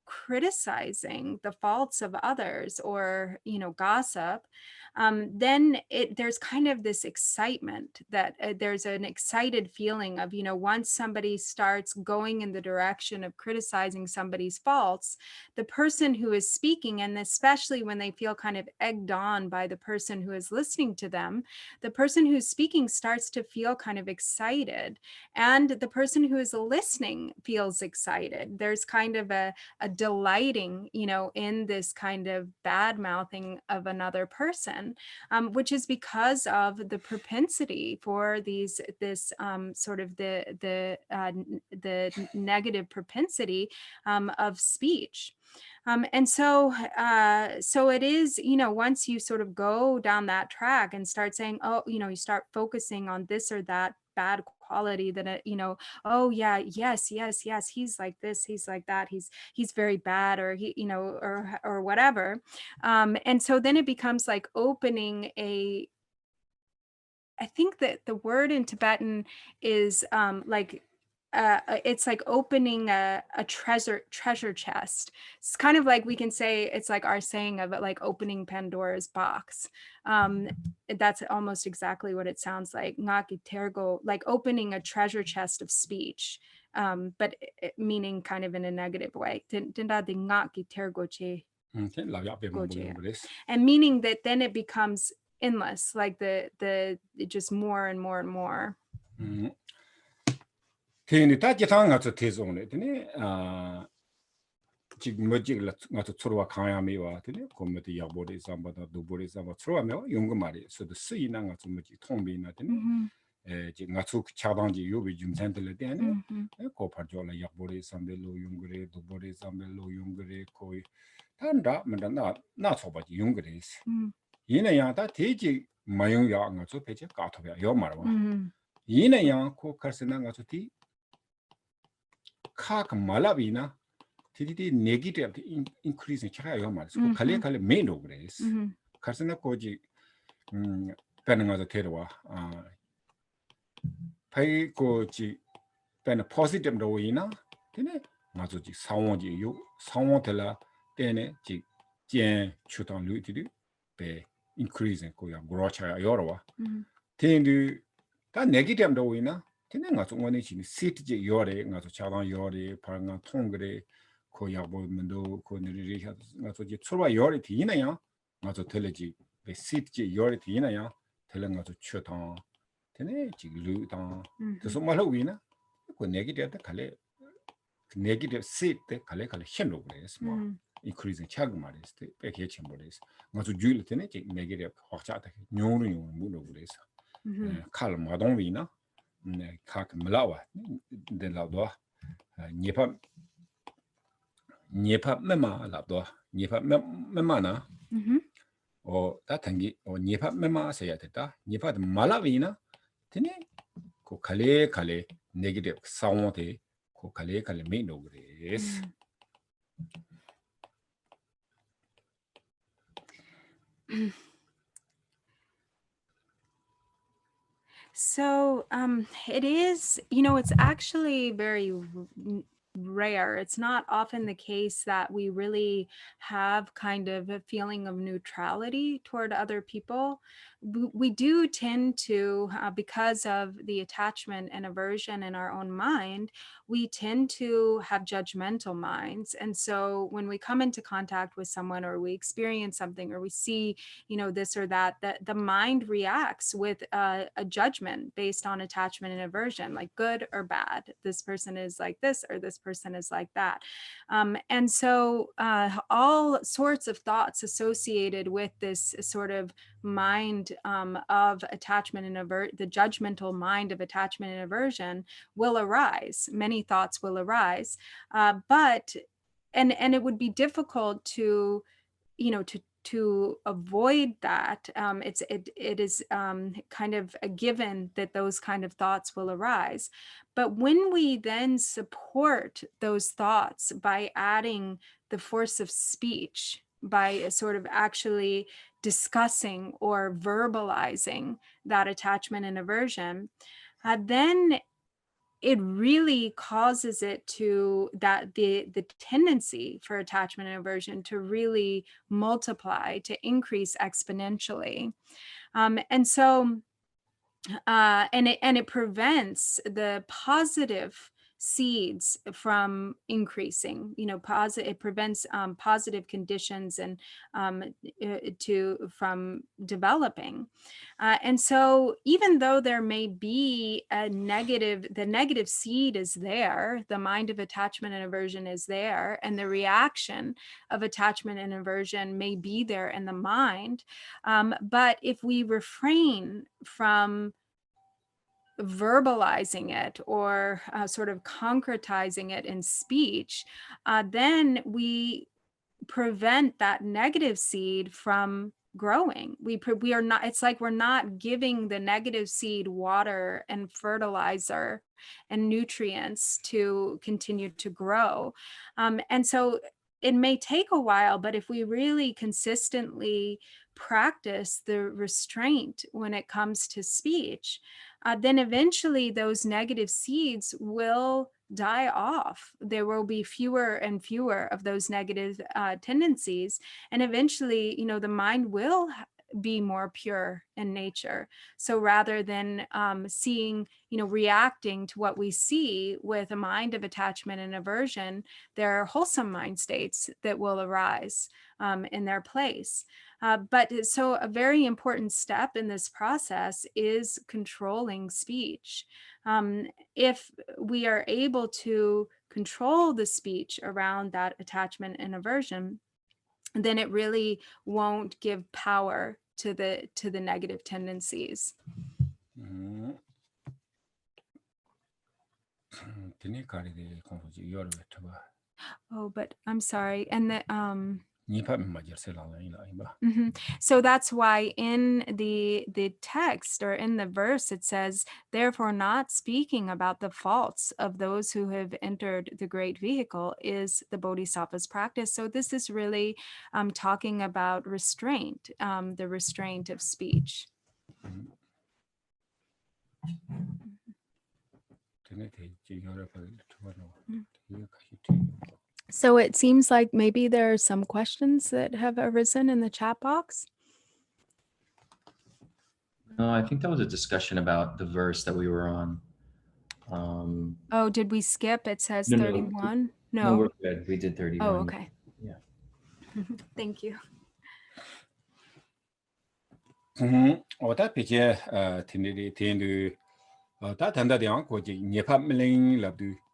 criticizing the faults of others, or gossip, then there's kind of this excitement that there's an excited feeling of, once somebody starts going in the direction of criticizing somebody's faults, the person who is speaking, and especially when they feel kind of egged on by the person who is listening to them, the person who's speaking starts to feel kind of excited, and the person who is listening feels excited. There's kind of a delighting, in this kind of bad mouthing of another person, which is because of the propensity for this sort of the negative propensity of speech. And so it is, once you sort of go down that track and start saying, oh, you start focusing on this or that bad quality, that oh yeah, yes, he's like this, he's like that, he's very bad, or he, or whatever. And so then it becomes like opening I think that the word in Tibetan is it's like opening a treasure chest. It's kind of like, we can say it's like our saying of it, like opening Pandora's box. That's almost exactly what it sounds like. Ngaki tergo, like opening a treasure chest of speech, but meaning kind of in a negative way. Ngaki tergo che. And meaning that then it becomes endless, like the just more and more and more. Tene ta jitang ngatu tezong le tene jig mojig la ngatu tsurwa khaya mewa tene komati yagbori zamba da dubori zamba tsurwa mewa yong mari so the si na ngatu moji thongbi na tene jig ngatu chadang ji yobi jumsan de le tene ko parjo la yagbori sambe lo yongre dubori sambe lo yongre koi tanda manda na soba ji yongre is yina ya ta teji mayong ya ngatu peche ka thobya yo marwa yina ya ko karsena ngatu ti Kak malabina, titi negative increase in chaya mass. Kale main grace. Karsana koji penanga the terwa. Pay koji pen positive doina. Tene mazuji soundji you soundtela tene ji jen chutan luti be increase in koya grocha yorwa. Tendu that negative doina. Tene nga tsungwane chini sit je yore nga tsu chadang yore par nga tongre ko yagbo mendo ko niri nga tsu je tsurwa yore ti ina ya nga tsu tele ji be sit je yore ti ina ya tele nga tsu chö tang tene ji lu tang tsu malo wina ko negative kale negative sit te kale hen lo gres ma increasing chag ma res te pe ke chen bo res nga tsu jul tene ji negative hokcha ta nyong mu lo gres kal ma dong wina kak mlawa de la do niepa mema la do niepa mema na o ta tangi o niepa mema se ya ta niepa de malavina tene ko kale negative sound ko kale me no grace. So it is, it's actually very rare. It's not often the case that we really have kind of a feeling of neutrality toward other people. We do tend to, because of the attachment and aversion in our own mind, we tend to have judgmental minds. And so when we come into contact with someone, or we experience something, or we see, this or that, the mind reacts with a judgment based on attachment and aversion, like good or bad. This person is like this, or this person is like that. And so all sorts of thoughts associated with this sort of mind of attachment and the judgmental mind of attachment and aversion will arise. Many thoughts will arise, but it would be difficult to avoid that. It is kind of a given that those kind of thoughts will arise. But when we then support those thoughts by adding the force of speech, by sort of actually discussing or verbalizing that attachment and aversion, then it really causes it to the tendency for attachment and aversion to really multiply, to increase exponentially. And so it prevents the positive seeds from increasing, it prevents positive conditions and from developing. And so even though there may be the negative seed is there, the mind of attachment and aversion is there, and the reaction of attachment and aversion may be there in the mind. But if we refrain from verbalizing it or sort of concretizing it in speech, then we prevent that negative seed from growing. We are not, it's like we're not giving the negative seed water and fertilizer and nutrients to continue to grow. And so it may take a while, but if we really consistently practice the restraint when it comes to speech, then eventually those negative seeds will die off. There will be fewer and fewer of those negative tendencies. And eventually, the mind will be more pure in nature. So rather than seeing, reacting to what we see with a mind of attachment and aversion, there are wholesome mind states that will arise in their place. But so a very important step in this process is controlling speech. If we are able to control the speech around that attachment and aversion, then it really won't give power to the negative tendencies. Oh, but I'm sorry. And the So that's why in the text or in the verse it says, therefore not speaking about the faults of those who have entered the great vehicle is the Bodhisattva's practice. So this is really talking about restraint, the restraint of speech. So it seems like maybe there are some questions that have arisen in the chat box. No, I think that was a discussion about the verse that we were on. Oh, did we skip? It says 31. No, we're good. We did 31. Oh, okay. Yeah. Thank you.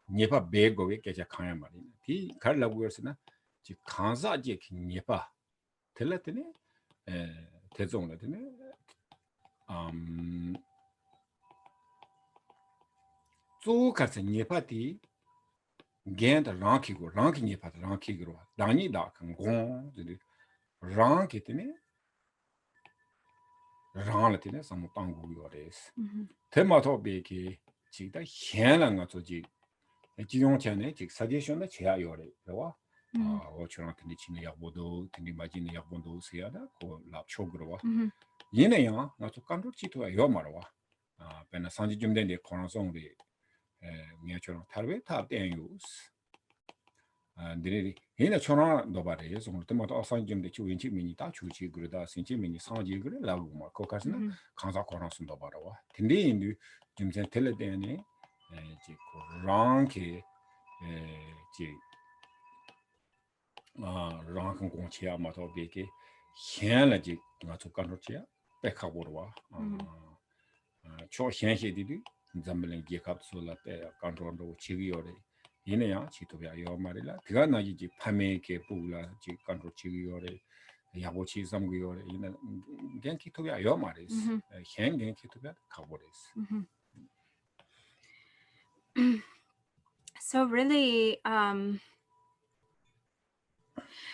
Nyepa bego we keja kaya mari ti kar labu yersna ji khanza je ki nyepa telatene tezong la tene zo karsa nyepa ti gen da ranki nyepa da ranki gro dani da kan gon de ranki tene ran la tene samu tangu yores tema to be ki 지다 현랑 가서지 지용전에 즉 사제션의 제야 요래 그와 어처럼 근데 진의 약보도 근데 맞이는 약보도 세야다 고 랍초그로와 얘네야 나도 깜짝지도야 요 말와 배나 산지 좀 된데 코너송리 미야처럼 탈베 탑된유스 근데 얘네 전화 너바래 좀 때마다 산지 좀 되지 왠지 미니 다 주지 그러다 신지 미니 산지 그래 라고 막 거기서는 강사 코너송 너바라와 근데 인도 좀 텔레데네 지 랑케 지 랑큰 공치야 마도 비게 현라지 나도 간로치야 백하고로와 초 현시디디 잠블링 기캅솔라 때 간로로 치기요래 이네야 지도야 요 말이라 그가 나지지 파메게 뿌라 지 간로 치기요래 야고치 삼기요래 이네 겐키토야 요 말이스 현 겐키토야 가보레스 So really,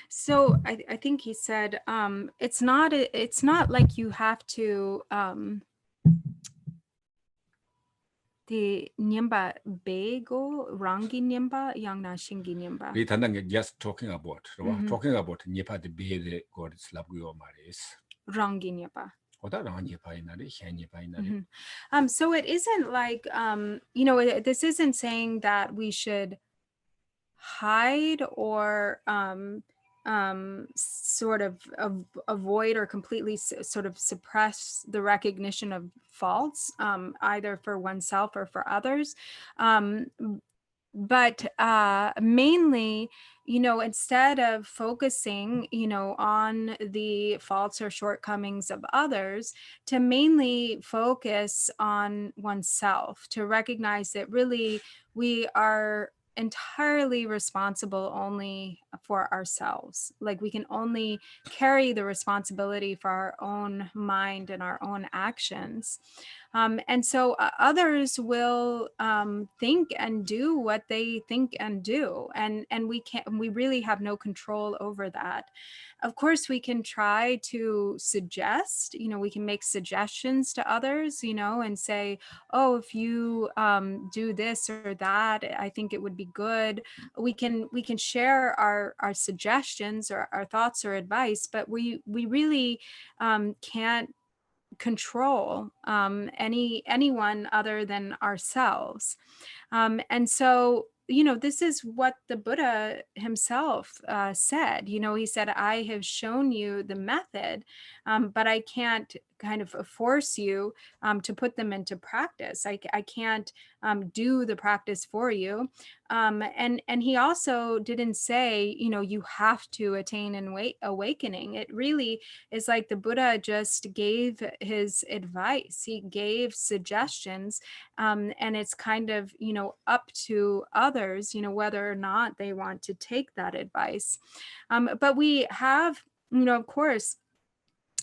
so I think he said it's not like you have to the nyemba bego rangi nyemba yang na shingi nyemba. We tanang just talking about nyepa the be god slab yo maris. Rangi nyemba. So it isn't like this isn't saying that we should hide or sort of avoid or completely sort of suppress the recognition of faults, either for oneself or for others. But mainly, instead of focusing, on the faults or shortcomings of others, to mainly focus on oneself, to recognize that really we are entirely responsible only for ourselves. Like we can only carry the responsibility for our own mind and our own actions. And so others will think and do what they think and do, and we really have no control over that. Of course, we can try to suggest, we can make suggestions to others, and say, oh, if you do this or that, I think it would be good. We can share our suggestions or our thoughts or advice, but we really can't control anyone other than ourselves. And so, this is what the Buddha himself said. He said, I have shown you the method, but I can't kind of force you to put them into practice. I can't do the practice for you. And he also didn't say, you have to attain an awakening. It really is like the Buddha just gave his advice. He gave suggestions, and it's kind of, up to others, whether or not they want to take that advice. But we have, of course,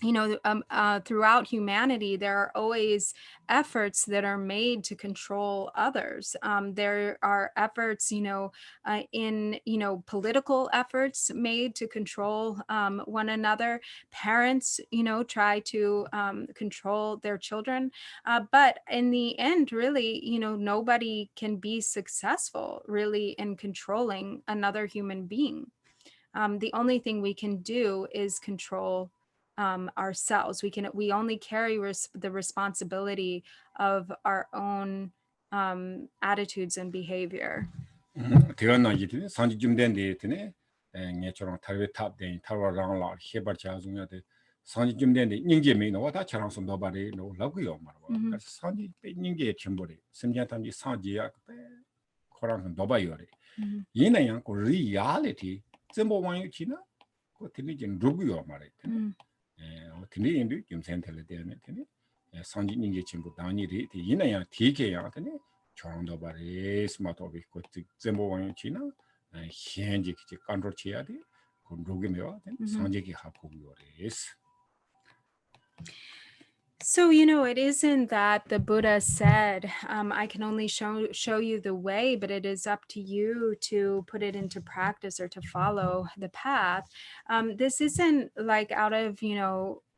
throughout humanity, there are always efforts that are made to control others. There are efforts, in, political efforts made to control one another. Parents, try to control their children. But in the end, really, nobody can be successful really in controlling another human being. The only thing we can do is control ourselves. We only carry the responsibility of our own attitudes and behavior. 대한나기들이 산지 좀 된데 녜처럼 탈베 탑된 탈와랑라 해버자중야데 산지 좀 된데 인게메 너다 차랑서 너바리 너 라고요 말고 산지 닝게 첨보리 심장탐지 산지야 코랑 너바요래 이나양 고 리얼리티 점보 왕유치나 고 틀리진 누구요 말해 근데 인도 좀 센터를 되네 되네 산지 닝게 첨보 다니리 이나양 디게야 되네 저랑도 바리 스마트오비 고 점보 왕유치나 현지 기지 컨트롤 해야 돼 그러게요 산지기 하고요레스. So, it isn't that the Buddha said, I can only show you the way, but it is up to you to put it into practice or to follow the path. This isn't like out of,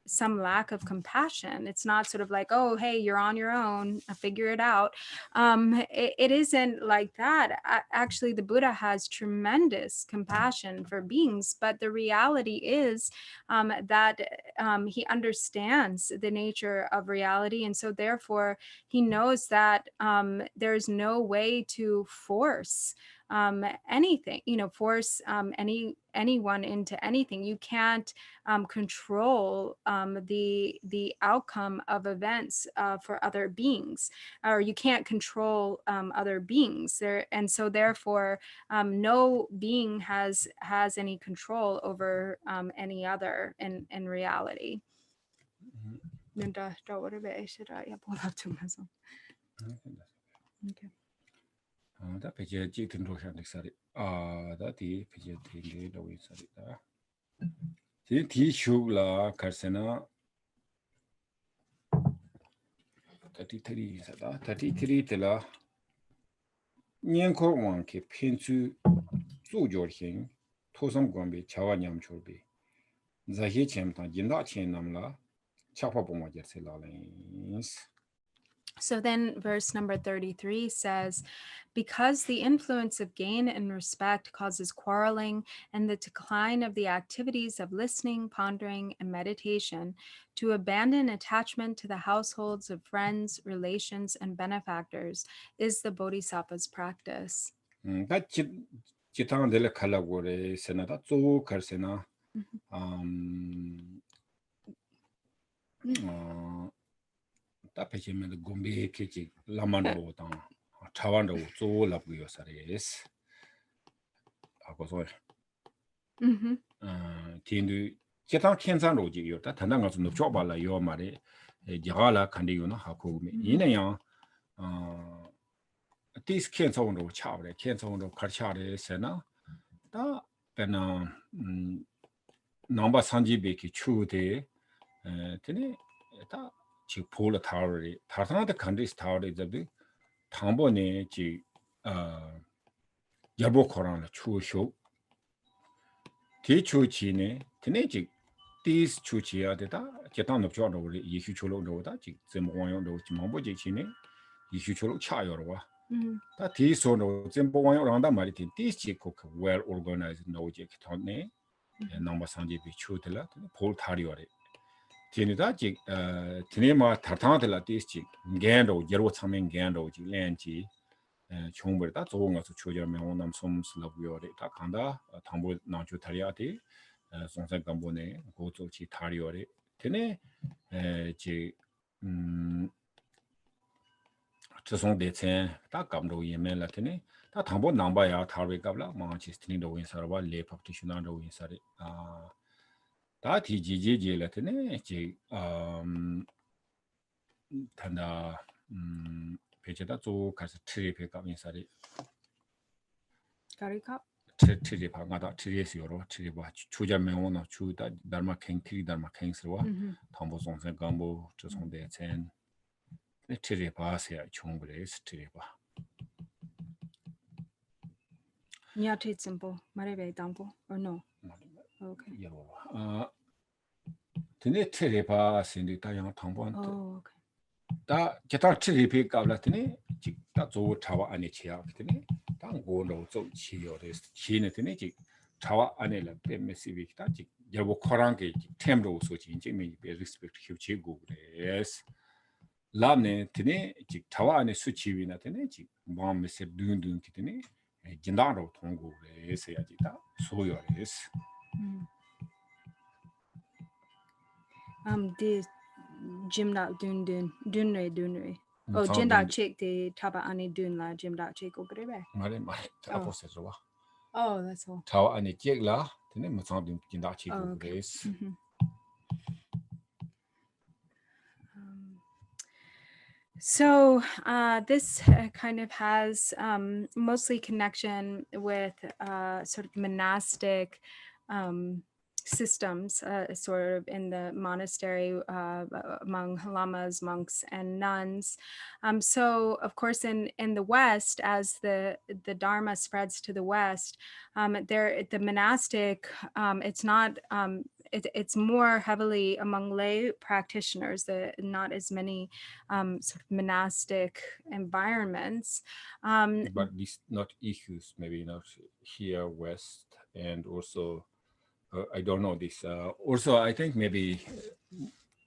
some lack of compassion. It's not sort of like, oh, hey, you're on your own, figure it out. It isn't like that. Actually, the Buddha has tremendous compassion for beings, but the reality is that he understands the nature of reality. And so therefore, he knows that there's no way to force anything, force anyone into anything. You can't control the outcome of events for other beings, or you can't control other beings there. And so therefore, no being has any control over any other in reality. Okay. 다 페이지에 등록 상식살이 다디 페이지에 등록이 되어 있습니다. 디 슈글라 카르세나 33 33 tel라 년코 왕케 핀추 조조hin 토성 관비 자와 냠초비 자히 쳔타 진다 쳔남라 차파 보모제셀라렌스. So then verse number 33 says, because the influence of gain and respect causes quarreling and the decline of the activities of listening, pondering, and meditation, to abandon attachment to the households of friends, relations, and benefactors is the Bodhisattva's practice. 다 지탕들 칼라고레 세나다 조 카르세나 다 페이지면 곰베 케지 라만도 당 차완도 조 라고요 사레스 하고서 틴두 제탕 켄산로지 요다 단단 가서 높죠 발라 요 말에 제가라 칸디요나 하고메 이내야 디스 켄산으로 차오래 켄산으로 가르쳐래 세나 다 베나 넘버 30베키 추데 테네 다 지 폴라 타워리 다산한테 컨디스 타워리 잡디 당번에 지 여보 코로나 추쇼 대추치네 테네 지 디스 추치야 되다 제탄 높죠로 우리 이슈초로로다 지 zem보원용도 지만보지 치네 이슈초로 차요로와 다 디소로 zem보원용랑다 말이 디스 코크 well organized 노직 토네 넘버 30비 추들라 폴 타리오리 티니다 지 티네마 타타한테라 디스 겐도 여러 참면 겐도 지 렌지 총벌다 좋은 것을 추저면 원남 솜슬라고요리 다 간다 당보 나주 타리아티 송산 간보네 고조치 타리오리 테네 지 저송 대체 다 감도 예면라 테네 다 당보 남바야 타리 갑라 마치 스트링도 인사와 레파티슈나도 인사리 다 디지지지라 테네 지 단다 페이지다 조 가서 트리페 가면서리 가리카 트리 방가다 트리에스요로 트리 봐 추자명원어 추다 달마 캥트리 달마 캥스와 담보송생 간보 저송대 첸 트리 봐세야 총브레스 트리 봐 Nyate simple marebe dampo or no? Okay. 드네 트리 봐 신디 다양 담보한테 Oh, okay. 다 제타 트리페 갑라트니 직다 조 차와 안에 치야 그더니 당고로 좀 치요레스 치네더니 직 차와 안에라 페메시비다 직 여보 코랑게 템로 소지 인제미 베 리스펙트 휴치고 그레스 라네 드네 직 차와 안에 수치비나 드네 직 마음에서 둔둔 기드니 진다로 통고 그레스야지다 소요레스 The Jimda dunre. Oh, Jinda chick the taba ani dunla Jimda chickogrebe. 말에 아포세로와 Oh, that's all. 차와 안에 찍라 드네 무슨 진다 치고 그레스 So this kind of has mostly connection with sort of monastic systems, sort of in the monastery among lamas, monks, and nuns. So, of course, in the West, as the Dharma spreads to the West, the monastic, it's not it's more heavily among lay practitioners, not as many sort of monastic environments. But these not issues, maybe not here west, and also I don't know this. Also, I think maybe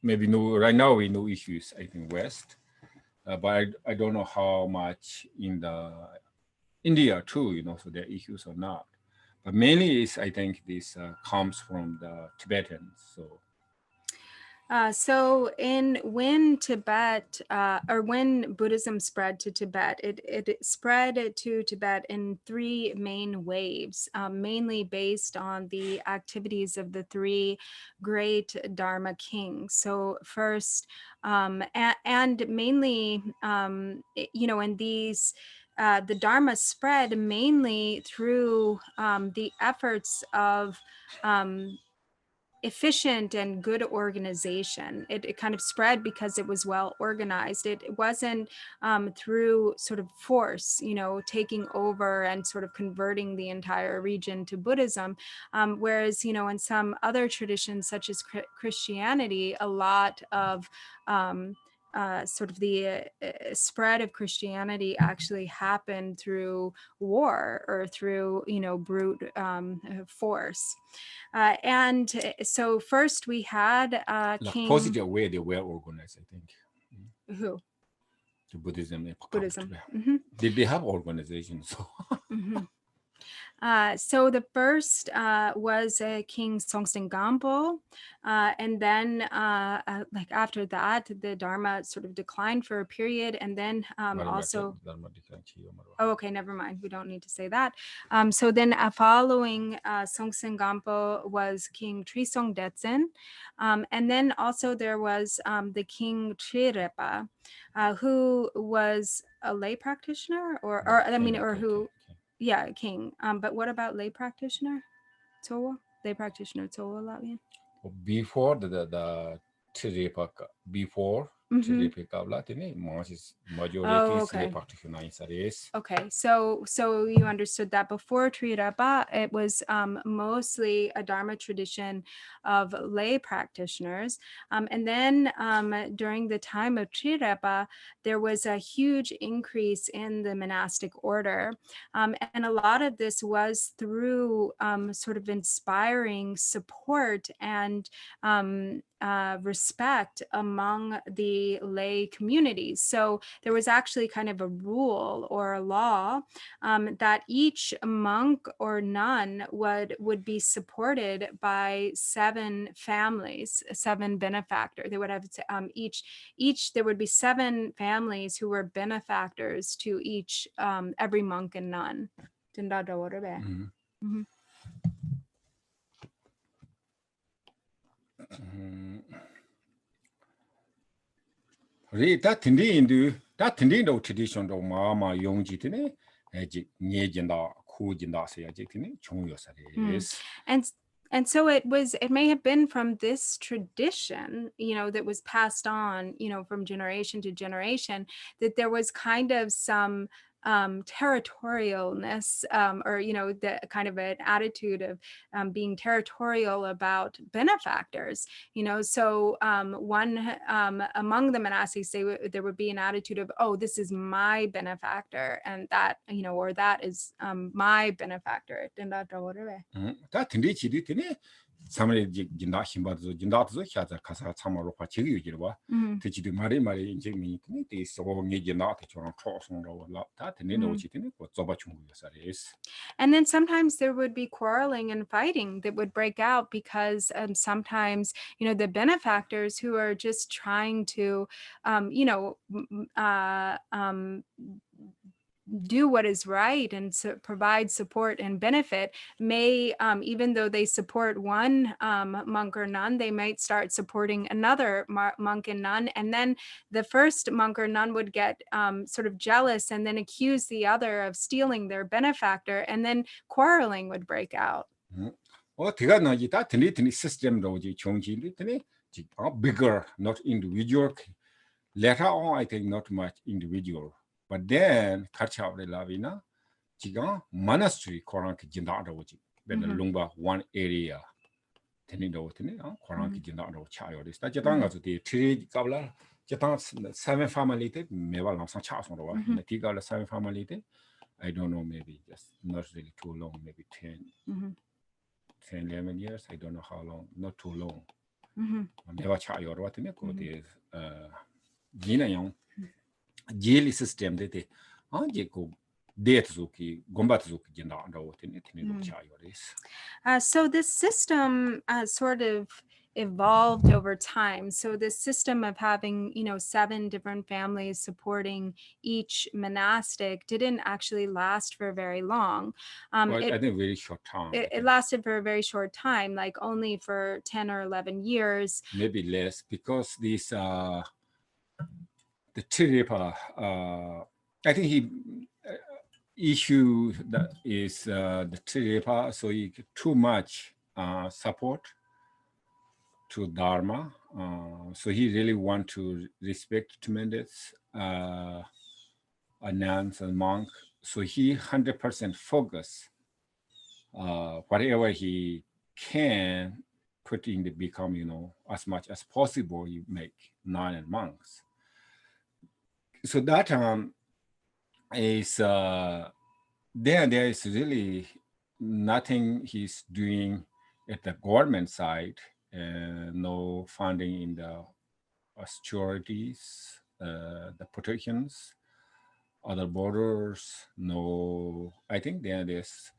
no. Right now we know issues. I think west, but I don't know how much in the India too. So there are issues or not. But mainly is I think this comes from the Tibetans. So when Tibet or when Buddhism spread to Tibet, it spread to Tibet in three main waves, mainly based on the activities of the three great Dharma kings. So first, and mainly, in these, the Dharma spread mainly through the efforts of efficient and good organization. It kind of spread because it was well organized. It wasn't through sort of force, taking over and sort of converting the entire region to Buddhism. Whereas, in some other traditions, such as Christianity, a lot of sort of the spread of Christianity actually happened through war or through, brute force. And so first we had King... Positive way they were organized, I think. Who? The Buddhism. Buddhism. Did they have organizations? So the first was King Songtsen Gampo, and then like after that, the Dharma sort of declined for a period, and then also... Oh, okay, never mind. We don't need to say that. So then following Songtsen Gampo was King Trisong Detsen, and then also there was the King Trirepa, who was a lay practitioner, Yeah, king. But what about lay practitioner? Tsowa? Lay practitioner Tsowa Latvian? Before the Trirepa, majority lay practitioners. Okay, so you understood that before Trirepa, it was mostly a Dharma tradition of lay practitioners. And then during the time of Trirepa, there was a huge increase in the monastic order. And a lot of this was through sort of inspiring support and respect among the lay communities. So there was actually kind of a rule or a law that each monk or nun would be supported by 7 families, 7 benefactors. They would have each there would be 7 families who were benefactors to each every monk and nun. That tradition of Mama Yongjitine, Nejinda, Kujinda, and so it may have been from this tradition, that was passed on, from generation to generation, that there was kind of some territorialness, or the kind of an attitude of being territorial about benefactors. So one among the monastics, there would be an attitude of, oh, this is my benefactor, and that or that is my benefactor. Somebody Jinda Himbazo, Jindazo, Shata Casa, Samaro Pachi, Tichi Mari Mari in Jimmy, this or Nijinat, that, and then what Zobachung is. And then sometimes there would be quarreling and fighting that would break out because sometimes, the benefactors who are just trying to, do what is right and provide support and benefit may, even though they support one monk or nun, they might start supporting another monk and nun, and then the first monk or nun would get sort of jealous and then accuse the other of stealing their benefactor, and then quarreling would break out. System bigger, not individual. Later on, I think not much individual. But then, Kachawre Lavina, Chiga, monastery, Korank Jindada, Lumba, one area. tenido teni korang ki jinda ro cha yo des ta jatang ga de tri kabla jatang 7 family te meba lang sang cha song ro wa ti ga la 7 family te I don't know, maybe just not really too long, maybe 10 11 years, I don't know how long, not too long. Meba cha yo ro teni ko de gina yong jeli system de te je ko so this system sort of evolved over time. So this system of having, 7 different families supporting each monastic didn't actually last for very long. I think very short time. It lasted for a very short time, like only for 10 or 11 years. Maybe less, because this the Tiripa, I think he issue that is the Tiripa, so he too much support to Dharma. So he really want to respect tremendous nuns and monk. So he 100% focus whatever he can put in the become, as much as possible, you make nun and monks. So that is there is really nothing he's doing at the government side, no funding in the securities, the protections, other borders, no. I think there's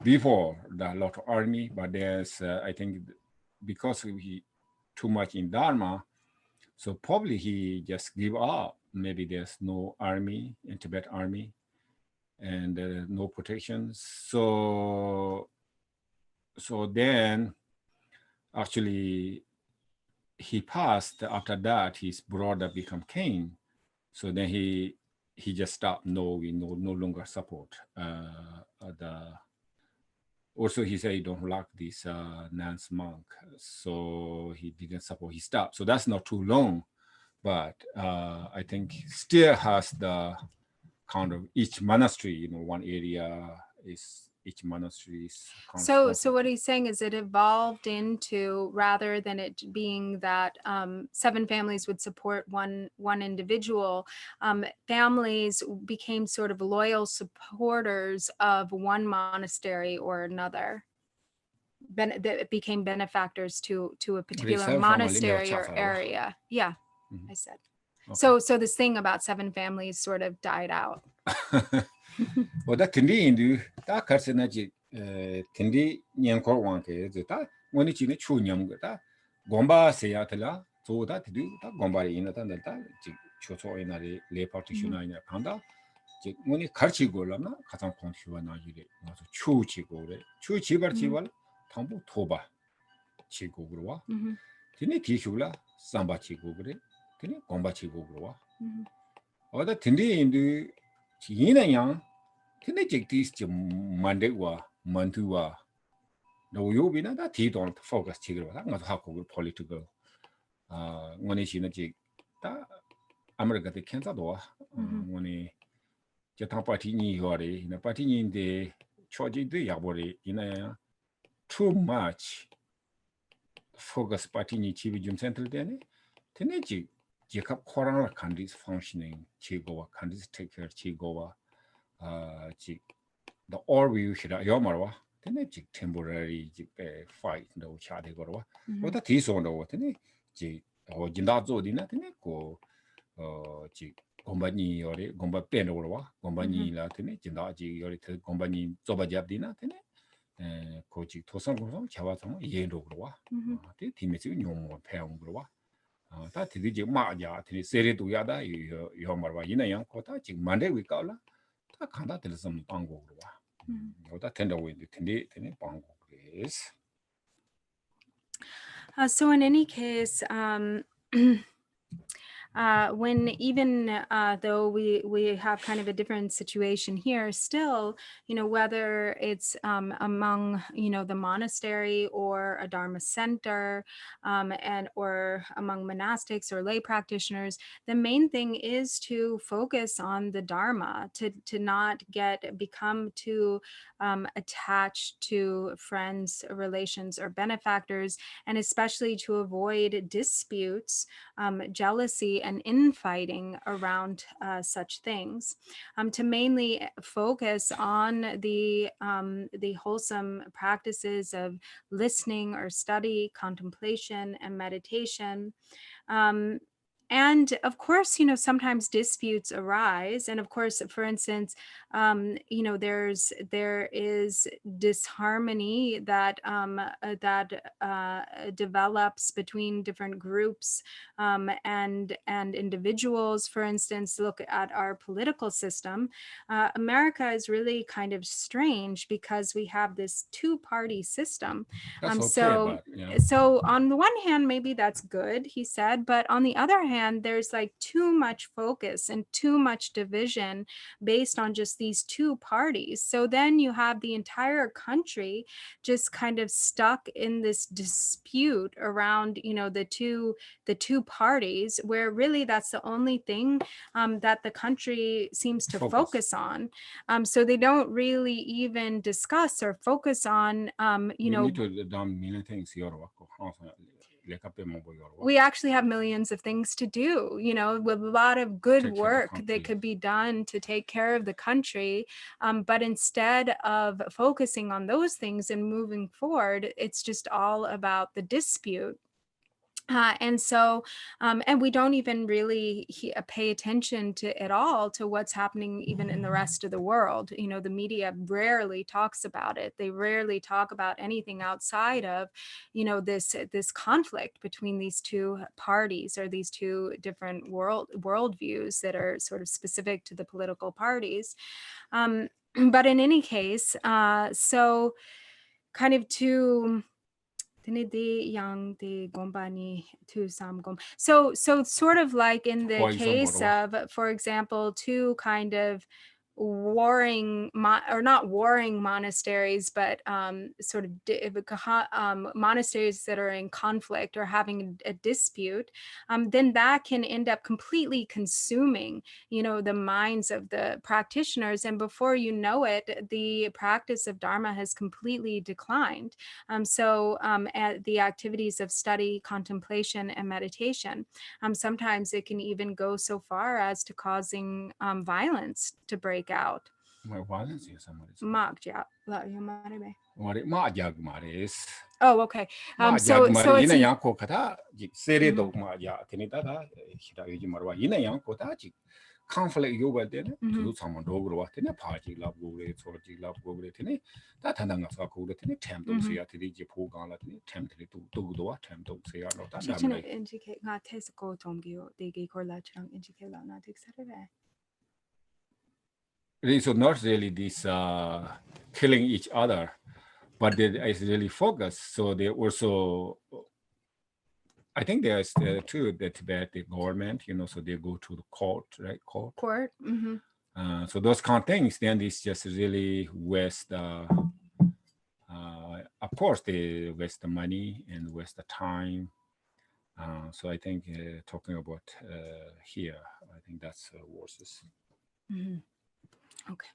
before the lot of army, but there's I think because he too much in Dharma, so probably he just give up. Maybe there's no army in Tibet army, and no protections. So then actually he passed. After that, his brother become king. So then he just stopped. No longer support also he said he don't like this nuns monk, so he didn't support. He stopped. So that's not too long, but I think still has the kind of each monastery, one area is each monastery is so what he's saying is it evolved into, rather than it being that 7 families would support one individual, families became sort of loyal supporters of one monastery or another. That became benefactors to a particular monastery or area. Yeah, I said. Okay. So this thing about 7 families sort of died out. Well, that tindi that carcinaji tindi nyankor wanke zeta woni chine chu nyam ta gomba seyatla so that do ta gomba ina ta dalta chocho ina le partition ina kanda ji woni karchi golana 가장 konchiwa na yire so chu chi gore chu chi bar chi wal tambu toba chi gogro wa tini ti shula samba chi gogre tini gomba chi gogro wa oda tindi indu Yina yang, tene jektis mandewa, mantua. No yobina that he don't focus chigro, not how political. When is in a jig, America the Kansas, when a Jatan Patini Yori, in a Patini in the Choji de Yabori, in a too much focus Patini Chivijum Central Dene, Tenejig. Jacob Corona countries functioning, Chigowa countries take care Chigowa, the all we should Yomarwa, then a temporary fight no Chadi Gorwa. What that is on the water, or Jindazo dinner, go Gombani or Gomba Penorwa, Gombani Latine, Jindaji or Gombani Zobajab dinner, Kochi Tosan, Chavasam, Yendogrwa, the Timothy Nyom Peongrwa. 다 되게 마야 되게 세례도 야다 요 말와 이나양 거다 지금 만데 위까라 다 간다 들었으면 방곡으로 와 뭐다 텐다고 있는데 텐데 방곡이스. So in any case, when even though we have kind of a different situation here, still, whether it's among, the monastery or a Dharma center, or among monastics or lay practitioners, the main thing is to focus on the Dharma, to not become too attached to friends, relations, or benefactors, and especially to avoid disputes, jealousy, and infighting around such things. To mainly focus on the wholesome practices of listening or study, contemplation, and meditation. And of course, sometimes disputes arise. And of course, for instance, there is disharmony that develops between different groups and individuals. For instance, look at our political system. America is really kind of strange because we have this two-party system. So on the one hand, maybe that's good, he said, but on the other hand, there's like too much focus and too much division based on just these two parties. So then you have the entire country just kind of stuck in this dispute around, the two parties, where really that's the only thing that the country seems to focus on. So they don't really even discuss or focus on, we actually have millions of things to do, with a lot of good work that could be done to take care of the country. But instead of focusing on those things and moving forward, it's just all about the dispute. And so, and we don't even really pay attention to at all to what's happening even in the rest of the world. The media rarely talks about it. They rarely talk about anything outside of, this conflict between these two parties, or these two different worldviews that are sort of specific to the political parties. But in any case, so kind of to so sort of like in the case of, for example, two kind of warring or not warring monasteries, but sort of monasteries that are in conflict or having a dispute, then that can end up completely consuming, the minds of the practitioners. And before you know it, the practice of Dharma has completely declined. So at the activities of study, contemplation, and meditation, sometimes it can even go so far as to causing violence to break out. Oh, okay. So it's conflict you were then to someone over what in a party love go or love go that and then attempt to see at the Japan attempt to do the attempt to say so not really this killing each other, but they is really focused. So they also, I think there's too the Tibet government, so they go to the court, right? Court. Mm-hmm. So those kind of things. Then it's just really waste. Of course, they waste the money and waste the time. So I think talking about here, I think that's worse. Mm-hmm. Okay.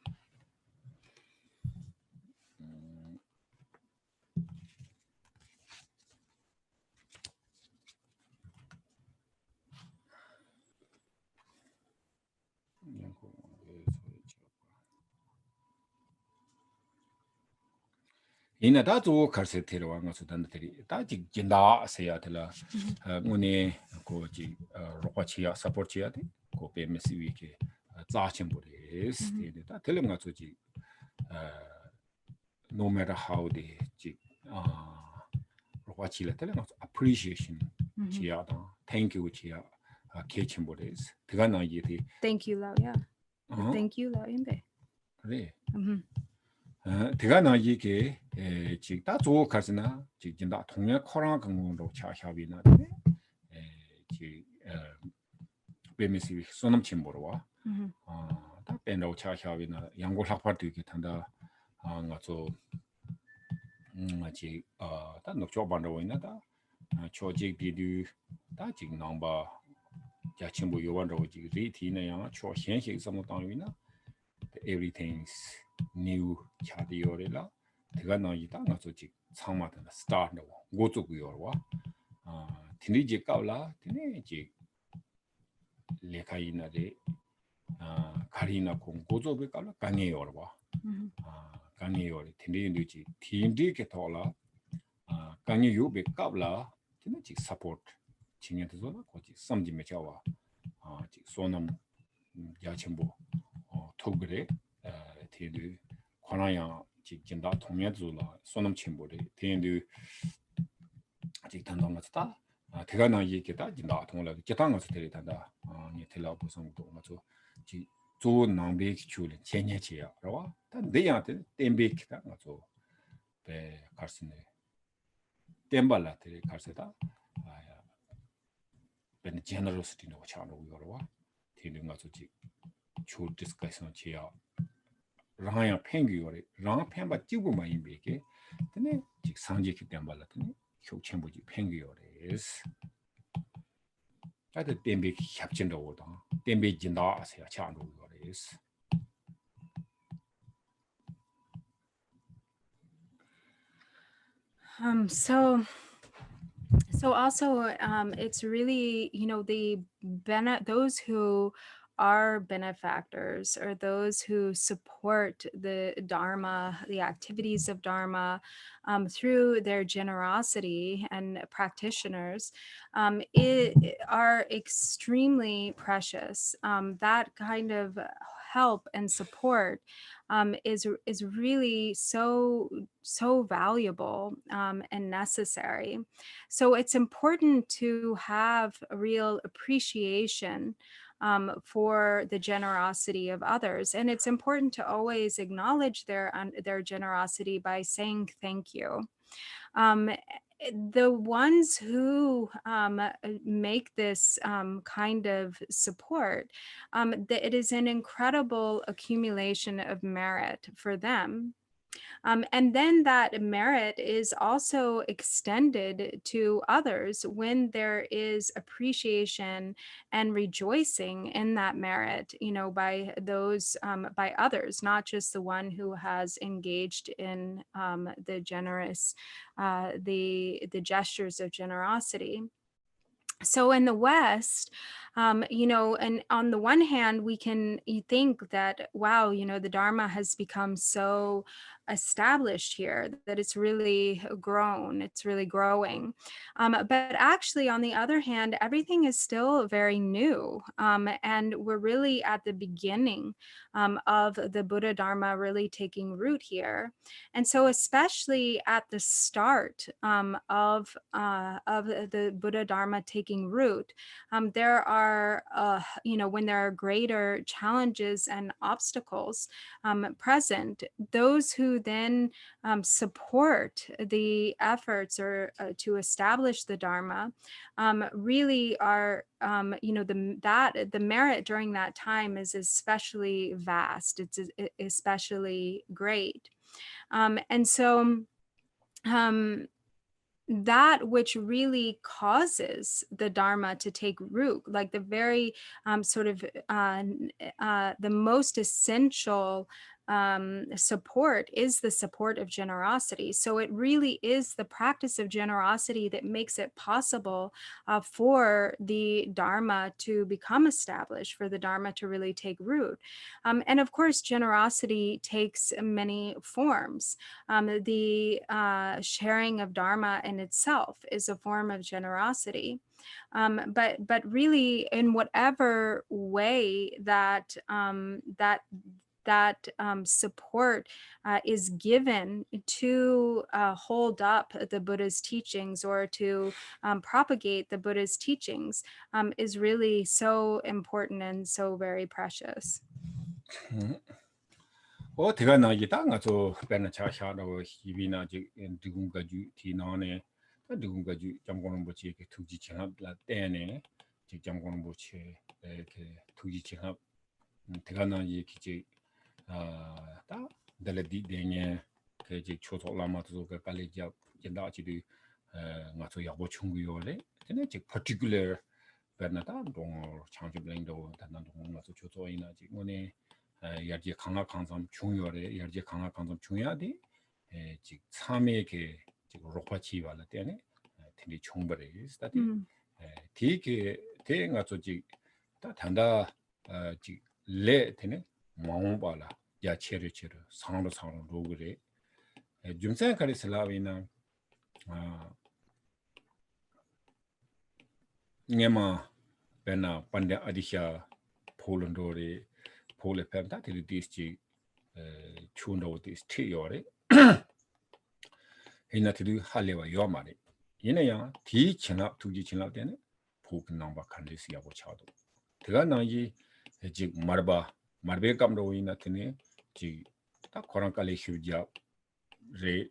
In a dazu carcetero on Sudanateri, Taji Jinda Sayatela, Muni, Koji, Roquachia, Supportia, Cope Messiwiki, Zachamburis, telling us no matter how they Roquachilla telling us appreciation, Chia, thank you, Chia, Kitchenburis, Tigana Yeti. Thank you, Lao, yeah. Thank you, Lao, in there. 대가나 이게 지다 조 가지나 지긴다 통역 코로나 강원도 차샤비나 지 베미시 소놈 침보로와 Mhm. 다 벤로 차샤비나 양고 학파도 이렇게 탄다 가서 아직 다 녹조 반로 있나다 조직 비디 다 지금 넘바 자침부 요원로 지금 리티나 양 초현식 섬 당위나 everything's new 차디오레라 제가 나이다 가서 지금 상마다 스타트 고속이요와 티니지 까올라 티니지 레카이나데 가리나 공 고조베 깔라 강해요와 강해요리 티니지 티인디게 돌아 강해요베 까올라 티니지 서포트 진행돼서 거기 섬지메자와 지 소놈 야침보 토그레 티디 권하야 지진다 통면줄라 소놈 침보리 티인디 아직 단동가다 대가나 얘기다 진다 통을 기타가서 데리다다 니 텔라고 성도 맞죠 지 좋은 낭비기 줄이 제냐지야 그러와 내한테 템비기다 맞죠 배 갈수네 템발라들이 갈세다 ben generosity no chano yorwa tiling aso ji chu discussion chia rang pengyu yore rang pemba jigu ma imbeke tene ji sangje ki tembala tene 혀 첨부 ji pengyu yore is ade tembe ki hyapjin do da tembe jinda ase ya chano yore is So also, it's really, those who are benefactors or those who support the Dharma, the activities of Dharma, through their generosity and practitioners, are extremely precious. That kind of help and support is really so valuable and necessary. So it's important to have a real appreciation for the generosity of others, and it's important to always acknowledge their generosity by saying thank you. The ones who make this kind of support, it is an incredible accumulation of merit for them. And then that merit is also extended to others when there is appreciation and rejoicing in that merit, by those, by others, not just the one who has engaged in the generous, the gestures of generosity. So in the West, and on the one hand, you think that, wow, the Dharma has become so established here that it's really grown, it's really growing. But actually, on the other hand, everything is still very new. And we're really at the beginning of the Buddha Dharma really taking root here. And so especially at the start of the Buddha Dharma taking root, there are, when there are greater challenges and obstacles present, those who then support the efforts or to establish the Dharma really are, the merit during that time is especially vast. It's especially great. And so that which really causes the Dharma to take root, like the very the most essential support is the support of generosity. So it really is the practice of generosity that makes it possible for the Dharma to become established, for the Dharma to really take root. And of course, generosity takes many forms. The sharing of Dharma in itself is a form of generosity. But really, in whatever way that support is given to hold up the Buddha's teachings or to propagate the Buddha's teachings is really so important and so very precious. 대가 나기다 가서 배나 차샤로 희비나 누군가 주 디나네 누군가 주 잠고는 뭐지 이렇게 투지 지나라 때네 직장 공부 부채 이렇게 투기 직업 대가나 얘기지 다 달디 되냐 그지 초소라마도 그 깔리자 진다지도 맞아 야보 충고요래 근데 즉 particular 베나다 동 창조 블랭도 단단 동 맞아 초소이나 지금에 야지 강화 강점 중요래 야지 강화 강점 중요하디 즉 3회게 지금 로파치 발라 때네 되게 총벌이 스타디 되게 대가 저지 다 단다 지레 되네 마음발라 야 체르체르 상로 로그래 줌생 카리슬라비나 녜마 베나 판데 아디샤 폴란도리 폴레 펜타 디스지 추노 디스티 요레 헤나티두 할레와 요마레 얘네야 디 친압 투지 친압 되네 포근 넘버 칸리스야고 차도 그가 나지 지 마르베 감로 이나티네 지딱 코랑칼리 휴자 레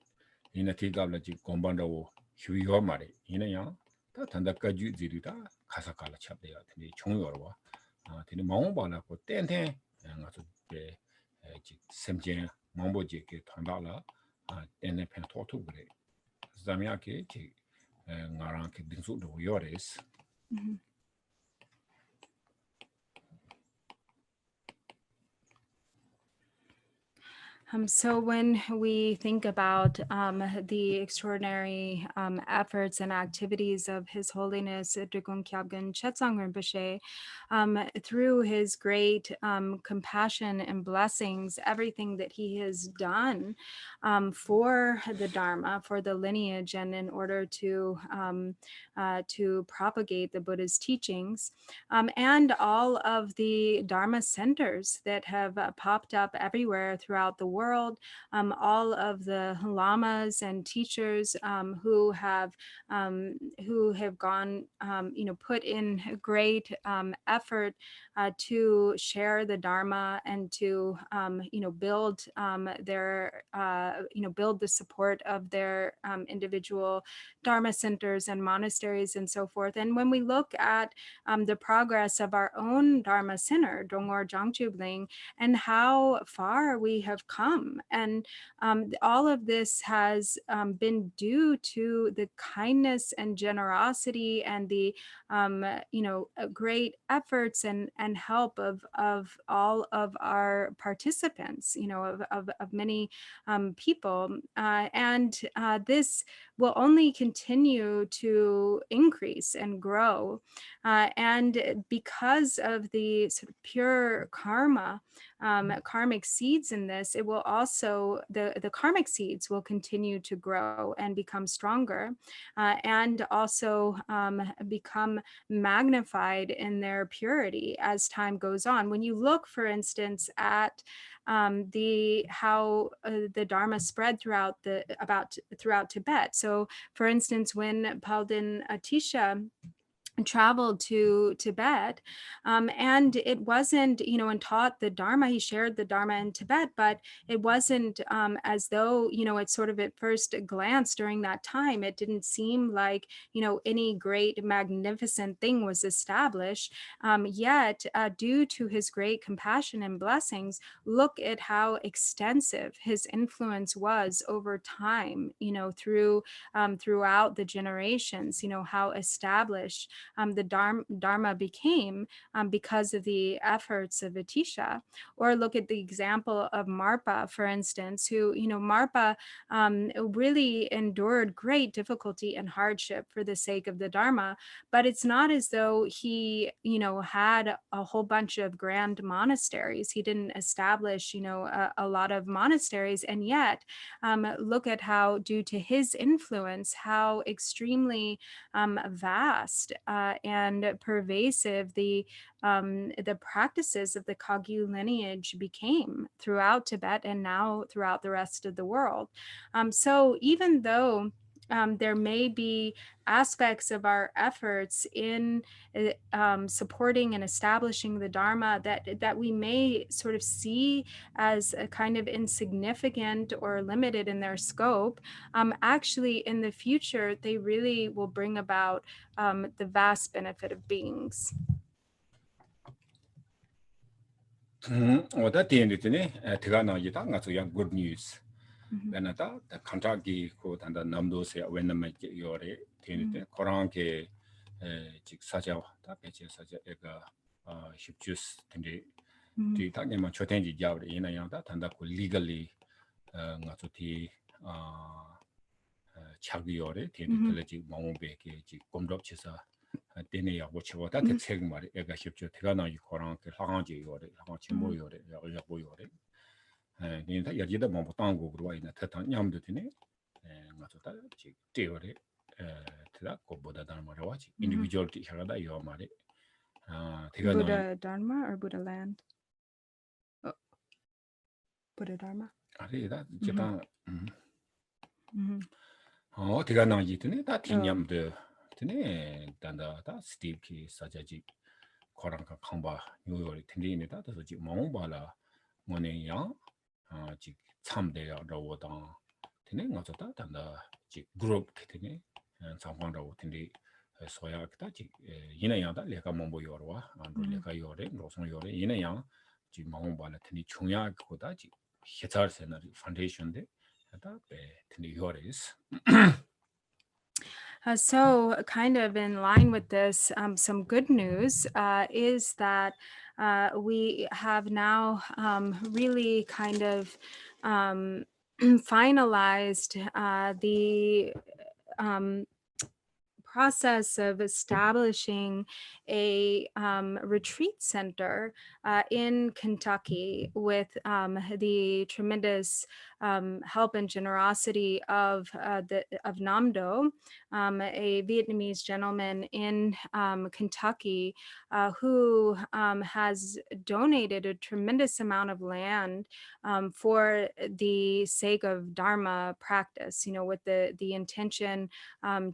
이나티 갑라지 곰반다고 휴요 마레 얘네야 다 단다까지 지리다 가사칼라 찹대야 되네 총여와 되네 마음발라고 땡땡 가서 지 샘제 마음보지게 탄다라 땡땡 펜 토토 그래 자미야게 지 ngaranke dingsu do yores So when we think about the extraordinary efforts and activities of His Holiness Drikung Kyabgon Chetsang Rinpoche, through his great compassion and blessings, everything that he has done for the Dharma, for the lineage, and in order to propagate the Buddha's teachings, and all of the Dharma centers that have popped up everywhere throughout the world, all of the lamas and teachers who have gone, put in great effort to share the Dharma and to, build build the support of their individual Dharma centers and monasteries and so forth. And when we look at the progress of our own Dharma center, Dongor Jangchubling, and how far we have come. And all of this has been due to the kindness and generosity and the, great efforts and help of all of our participants, of many people. And this will only continue to increase and grow. And because of the sort of pure karma, karmic seeds in this, it will also, the karmic seeds will continue to grow and become stronger, and also become magnified in their purity as time goes on. When you look, for instance, at how the Dharma spread throughout Tibet. So, for instance, when Palden Atisha traveled to Tibet, and it wasn't, and taught the Dharma, he shared the Dharma in Tibet, but it wasn't as though, it sort of at first glance during that time, it didn't seem like, any great magnificent thing was established. Yet, due to his great compassion and blessings, look at how extensive his influence was over time, throughout the generations, how established the Dharma became because of the efforts of Atisha. Or look at the example of Marpa, for instance, who, Marpa really endured great difficulty and hardship for the sake of the Dharma, but it's not as though he, had a whole bunch of grand monasteries. He didn't establish, a lot of monasteries, and yet look at how, due to his influence, how extremely vast and pervasive the practices of the Kagyu lineage became throughout Tibet and now throughout the rest of the world. So even though there may be aspects of our efforts in supporting and establishing the Dharma that we may sort of see as a kind of insignificant or limited in their scope. Actually, in the future, they really will bring about the vast benefit of beings. 어다 디엔드네 대가나기다 가서 양 good news. 베나다 컨트랙기 고 단다 남도세 웬나메 요래 디엔드 코랑게 직 사자 다 배치 사자 애가 십주스 근데 뒤 당에만 초된지 잡으래 이나양다 단다 고 legally 가서티 차기 요래 디엔드들지 마음베게 지 공급치사 되네요. 뭐 저보다 대책 말이 애가 쉽죠. 대가나기 코랑 그 상황지 요래 상황지 뭐 요래 여기 뭐 요래 근데 여기다 뭐 어떤 거로 와 있나 대단 냠도 되네 맞다 지 때요래 대다 거보다 다른 말이 와지 individuality 하다 요 말이 대가나기 Buddha Dharma or Buddha land? Oh, Buddha Dharma. 아래다 제가 대가나기 되네 다 냠도 되네 단다다 스티브 키 사자지 코랑가 칸바 요요리 텐디니다 그래서 지금 마음발라 뭐네야 지 참대야 로당 되네 맞다 단다 지 그룹 되네 상황라고 텐디 소야 그다 지 이내야다 내가 뭐 요러와 안로 내가 요래 로송 요래 이내야 지 마음발라 텐디 중요하고다 지 해설 세너리 파운데이션데 하다 배 텐디 요래스 So kind of in line with this, some good news is that we have now really kind of finalized the process of establishing a retreat center in Kentucky with the tremendous help and generosity of Namdo, a Vietnamese gentleman in Kentucky who has donated a tremendous amount of land for the sake of Dharma practice, with the intention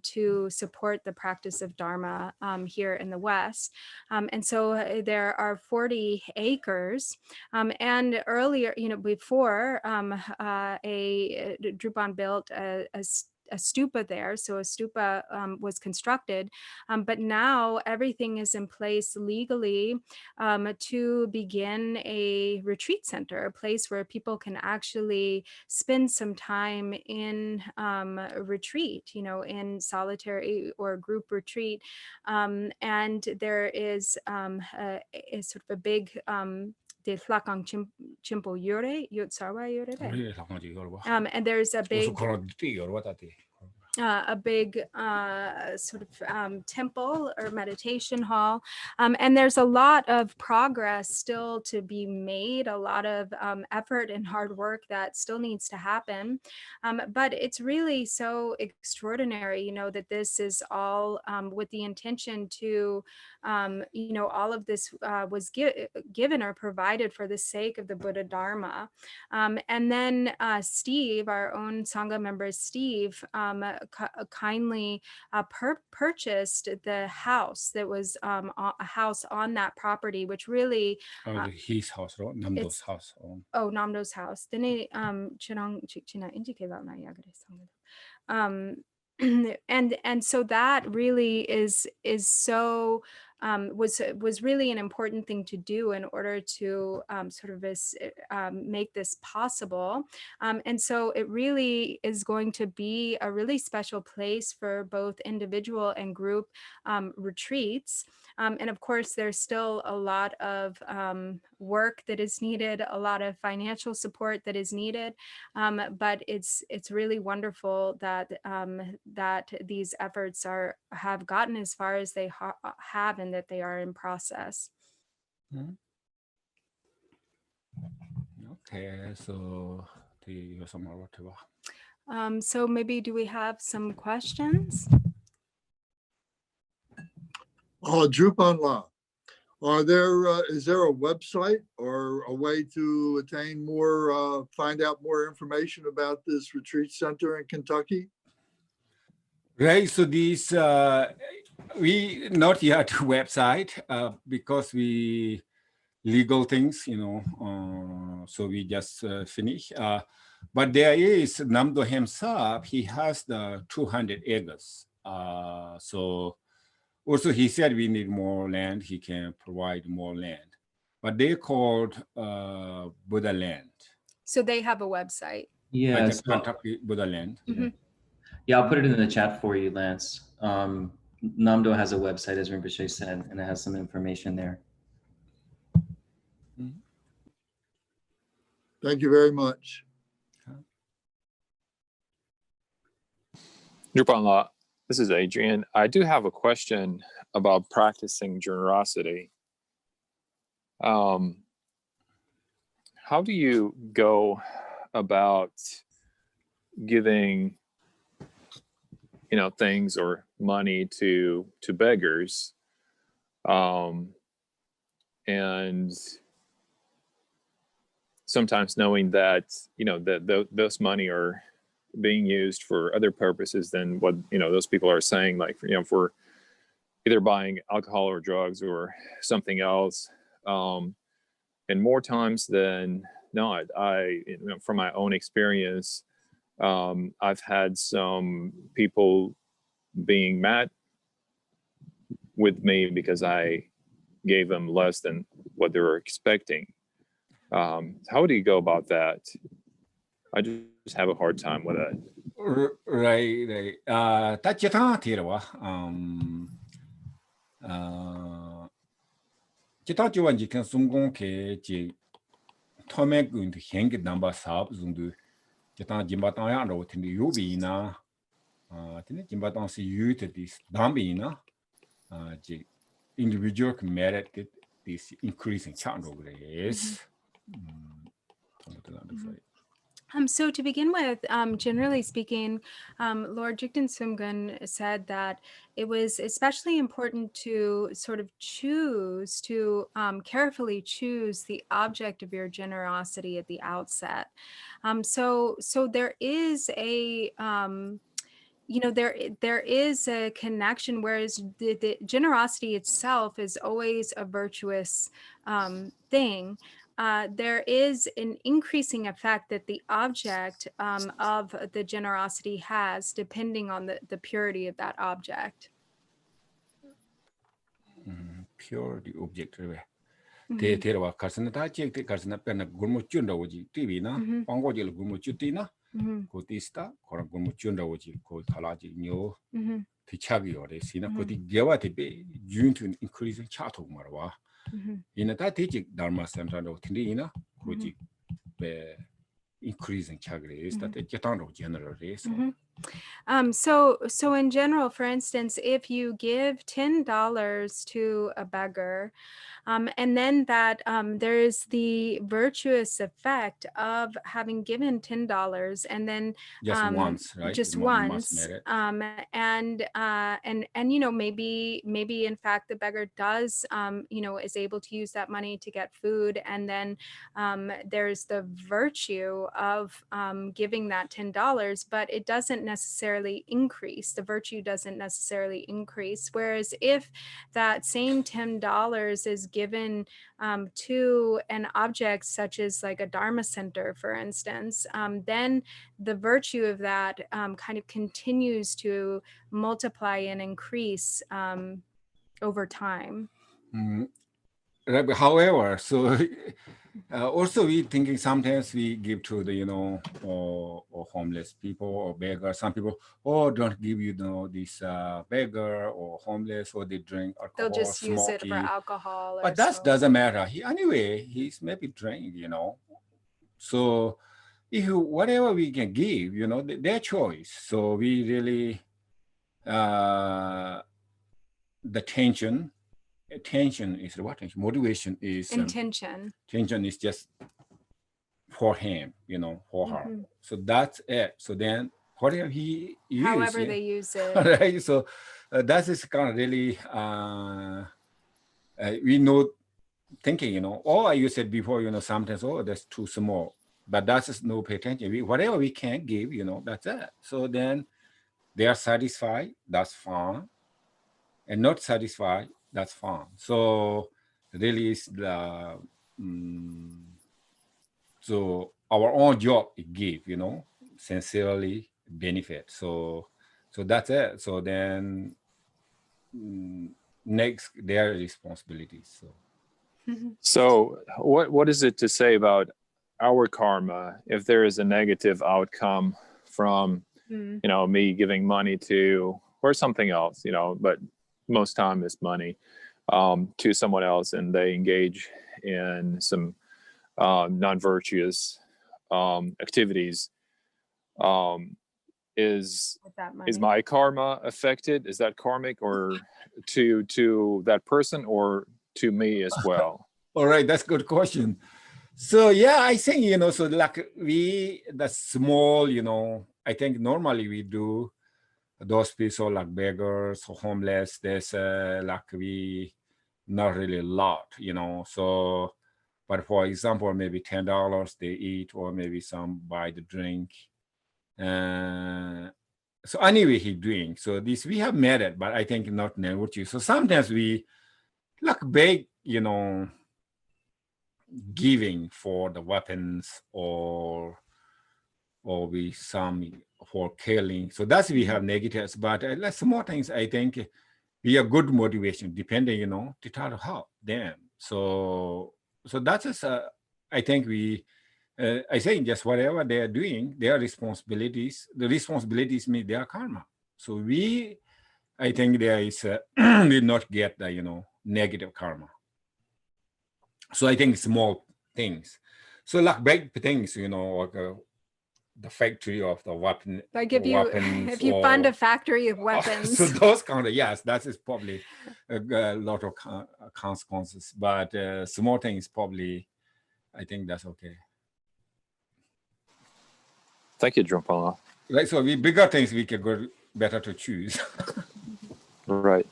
to support the practice of Dharma here in the West. And so there are 40 acres. And earlier, before Drupal built a stupa there. So a stupa was constructed, but now everything is in place legally to begin a retreat center, a place where people can actually spend some time in retreat, in solitary or group retreat. And there is a sort of a big the Tlakang Chimpo Yore, Yotsarwa Yore. And there's a big sort of temple or meditation hall. And there's a lot of progress still to be made, a lot of effort and hard work that still needs to happen. But it's really so extraordinary, that this is all with the intention to, all of this was given or provided for the sake of the Buddha Dharma. And then Steve, our own Sangha member, Steve, kindly purchased the house that was a house on that property, which really his house, right? Namdo's house. Namdo's house. Then and so that really is so was really an important thing to do in order to sort of make this possible. And so it really is going to be a really special place for both individual and group retreats. And of course, there's still a lot of work that is needed, a lot of financial support that is needed. But it's really wonderful that that these efforts have gotten as far as they have and that they are in process. Okay, so so maybe do we have some questions? Drupal La, is there a website or a way to attain more, find out more information about this retreat center in Kentucky? Right. So these we not yet website because we legal things, so we just finish. But there is Namdo himself. He has the 200 acres. So also he said we need more land. He can provide more land, but they called Buddha Land. So they have a website. Yeah. Like So, Kentucky Buddha Land. yeah, I'll put it in the chat for you, Lance. Namdo has a website, as Rinpoche said, and it has some information there. Thank you very much. Drupal La, this is Adrian. I do have a question about practicing generosity. How do you go about giving, things or money to beggars, and sometimes knowing that that those money are being used for other purposes than what those people are saying, like for either buying alcohol or drugs or something else, and more times than not, from my own experience, I've had some people being mad with me because I gave them less than what they were expecting. How do you go about that? I just have a hard time with it. Right. That's your Kita juan jikan sungkong ke ji Tomek gun to hang number sub zundu. Kita jimbatang yang ro tindi yubi na. Tindi jimbatang si yu to this dambi na. Ji individual merit this increasing chance over this. So to begin with, generally speaking, Lord Jigten Sumgun said that it was especially important to sort of carefully choose the object of your generosity at the outset. So there is a there is a connection, whereas the generosity itself is always a virtuous thing. There is an increasing effect that the object of the generosity has, depending on the purity of that object. Purity object. Te karsana ta check te karsana pena gurmo chunda woji TV na pango jil gurmo chuti na ko tista kora gurmo chunda woji ko thalaji nyo tichagi ore sina ko ti gewa te be jun to increasing chato marwa. In that teaching Dharma Center of Tindina, which increasing chagri is that it's a general race. So in general, for instance, if you give $10 to a beggar, and then that there is the virtuous effect of having given $10 and then just once, right? Just once, and maybe in fact the beggar does is able to use that money to get food, and then there's the virtue of giving that $10, but it doesn't necessarily increase. The virtue doesn't necessarily increase. Whereas if that same $10 is given to an object such as like a Dharma center, for instance, then the virtue of that kind of continues to multiply and increase over time. However, so also we thinking sometimes we give to the or homeless people or beggars. Some people don't give this beggar or homeless, or they drink alcohol. They'll just smoky. Use it for alcohol. But that doesn't matter. He's maybe drink. So if whatever we can give, their choice. So we really the tension. Attention is what? Motivation is intention. Intention is just for him, for her. So that's it. So then, whatever he uses, however they use it, right? So that is kind of really we know thinking, or you said before, sometimes that's too small, but that's just no pay attention. Whatever we can give, that's it. So then they are satisfied, that's fine, and not satisfied, that's fine. So really is the so our own job it give, sincerely benefit. So that's it. So then next their responsibilities. So what is it to say about our karma if there is a negative outcome from me giving money to or something else, but most time it's money to someone else and they engage in some non-virtuous activities. Is my karma affected? Is that karmic or to that person or to me as well? All right, that's a good question. So yeah, I think, so like the small, I think normally we do those people like beggars or homeless, there's like we not really a lot, so, but for example, maybe $10 they eat or maybe some buy the drink. So anyway, he doing, so this we have met it, but I think not virtue. So sometimes we like beg, giving for the weapons or we some for killing. So that's we have negatives, but like small things I think be a good motivation depending, to try to help them. So that's just I think we I think just whatever they are doing, their responsibilities, the responsibilities meet their karma. So I think there is will not get the negative karma. So I think small things. So like big things, like the factory of the weapon. Like if you fund a factory of weapons. So those kind of, yes, that is probably a lot of consequences. But small things probably, I think that's okay. Thank you, Drupal. Right, so bigger things we can go better to choose. Right.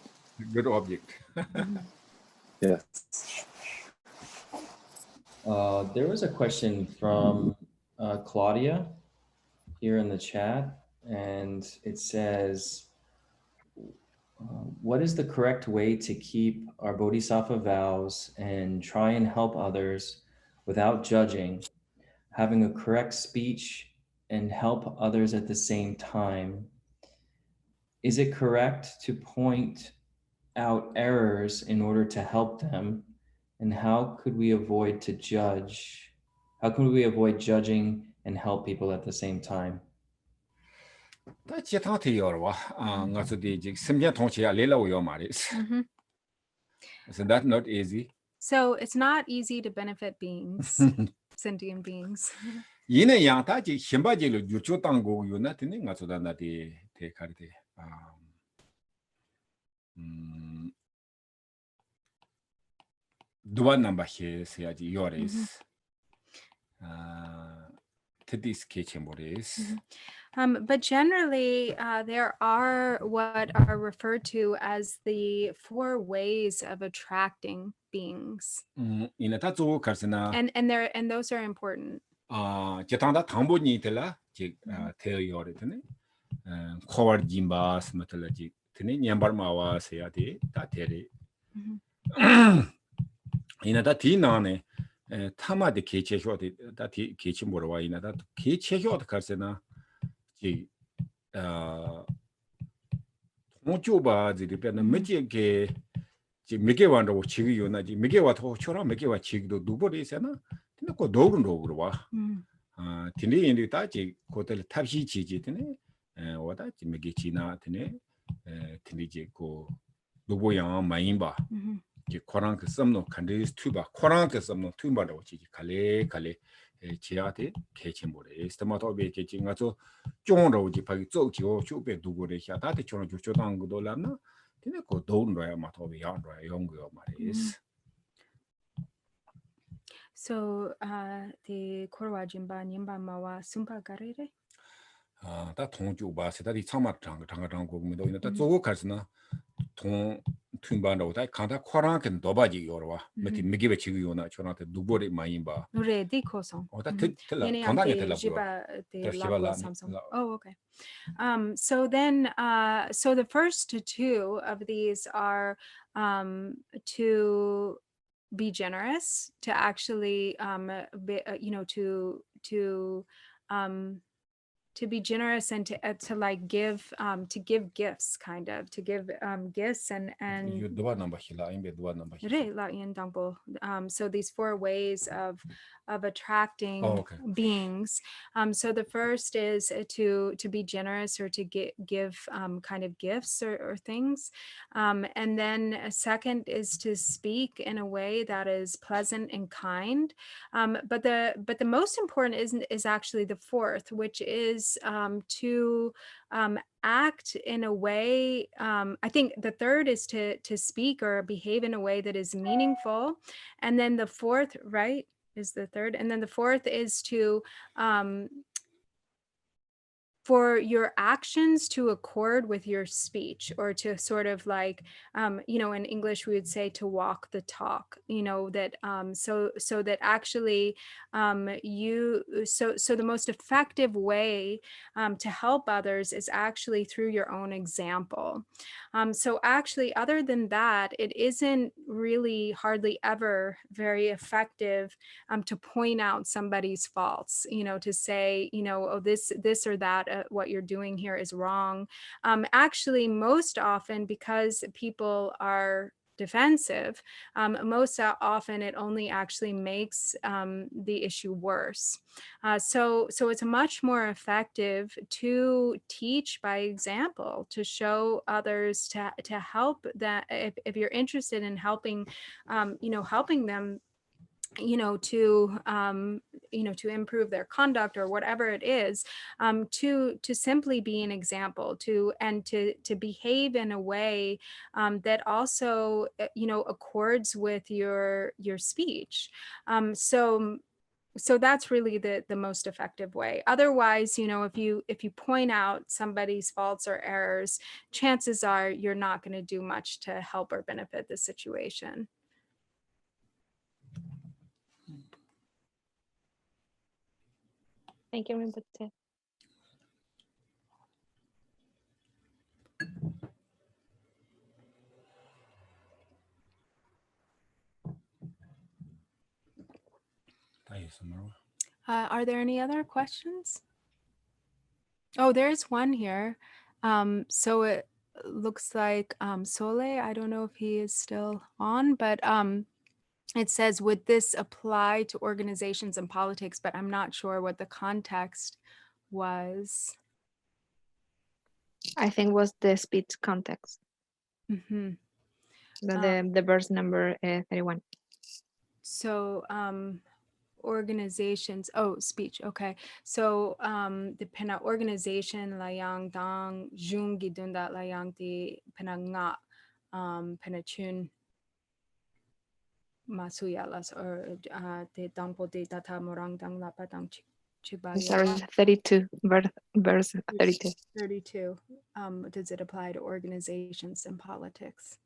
Good object. Yes. There was a question from Claudia here in the chat, and it says, what is the correct way to keep our bodhisattva vows and try and help others without judging, having a correct speech and help others at the same time? Is it correct to point out errors in order to help them? And how could we avoid to judge? How can we avoid judging and help people at the same time? So that's not easy. So it's not easy to benefit beings, sentient beings. Dua number here say yours. Today's kitchen bodies. But generally, there are what are referred to as the 4 ways of attracting beings. And those are important. Jetanda tamboni tela tell yoritene. Cover jimbas metalaji. Tini nyambar mawa sayati tateri. That tinane tama de keche shot that kitchen borwa in that keche shot carsena. Mochuba the depend Mijake Mikewan or Chiguna, Mikewa Chora, Mikewa Chig do Duborisana, Tinaco Dogun over. Tini in the Tachi, Hotel Tashi Chigitine, what that Megachina Tine, Tinijiko, Duboyan, Maimba, Korank some no candies tuba, Korank some no tumba, Kale. Chiate, catching body, Stamato be catching us. John Roji Pagzoki or Chupe Dugore Shatate Chon Chotan Godolana, Tineco don't dry Matobi Andra, younger Maris. So the Korwajimba Nimba Mawa Sumpa Garere? That Tonju Bas, that is Samatang, Tangatango, that's all Casna, Ton 튠반다고 다 간다 코랑ken 도바지 요러와 메티 Mhm. 미기베 지구요나 저한테 누보리 마인바 Redi kosong. 어다 Mhm. 틀라 Yene 건당에 ante 틀라 보여 jiba de 더 lagwa 시발라니 Samsung. Oh, okay. So then, so the first two of these are to be generous, to actually, to be generous and to like give gifts, kind of to give gifts and 유 도바 넘버 힐라 임베 도바 넘버 힐라 Re la yin dangbo. So these 4 ways of attracting okay. beings. So the first is to be generous, or to give kind of gifts or things. And then a second is to speak in a way that is pleasant and kind. But the most important is actually the fourth, which is to act in a way. I think the third is to speak or behave in a way that is meaningful, and then the fourth, right, is the third, and then the fourth is to for your actions to accord with your speech, or to sort of like, in English we would say to walk the talk, that so that actually so the most effective way to help others is actually through your own example. So actually, other than that, it isn't really hardly ever very effective to point out somebody's faults, to say, oh, this or that, what you're doing here is wrong. Actually, most often, because people are defensive, most often it only actually makes the issue worse. So it's much more effective to teach by example, to show others, to help that if you're interested in helping, helping them, to improve their conduct or whatever it is, to simply be an example, to behave in a way that also accords with your speech. So that's really the most effective way. Otherwise, if you point out somebody's faults or errors, chances are you're not going to do much to help or benefit the situation. Thank you, Rinpoche. Are there any other questions? Oh, there's one here. So it looks like Sole, I don't know if he is still on, but it says, would this apply to organizations and politics? But I'm not sure what the context was. I think was the speech context. Mm-hmm. The verse number 31. So organizations, speech, okay. So the pena organization layang dang jung gidunda layang di pena nga pena chun masuyalas, or the dangpo de data morang dang lapa dang Sorry, 32, verse 32. 32. Does it apply to organizations and politics?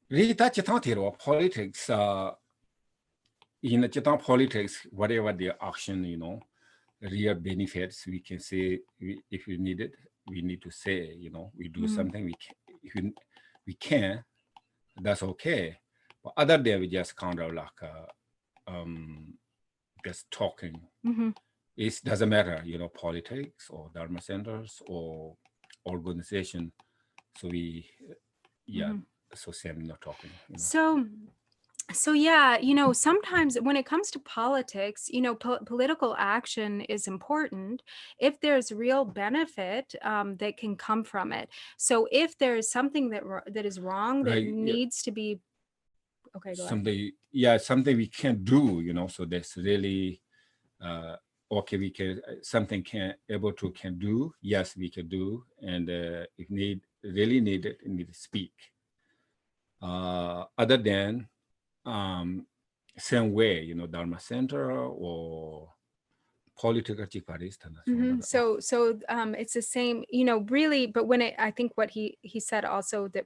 Really, that's politics. In the Chitan politics, whatever the action, real benefits, we can say, if we need it, we need to say, we do something, we can, that's okay. But other than we just kind of like just talking. It doesn't matter, politics or Dharma centers or organization. So we, so same not talking. So yeah, sometimes when it comes to politics, political action is important if there's real benefit that can come from it. So if there is something that is wrong that needs to be, okay, go ahead. Something we can do, so that's really okay. We can can do. Yes, we can do, and if really need it, need to speak. Other than same way, Dharma Center or political chiparis So it's the same, you know, really, but when I think what he said also that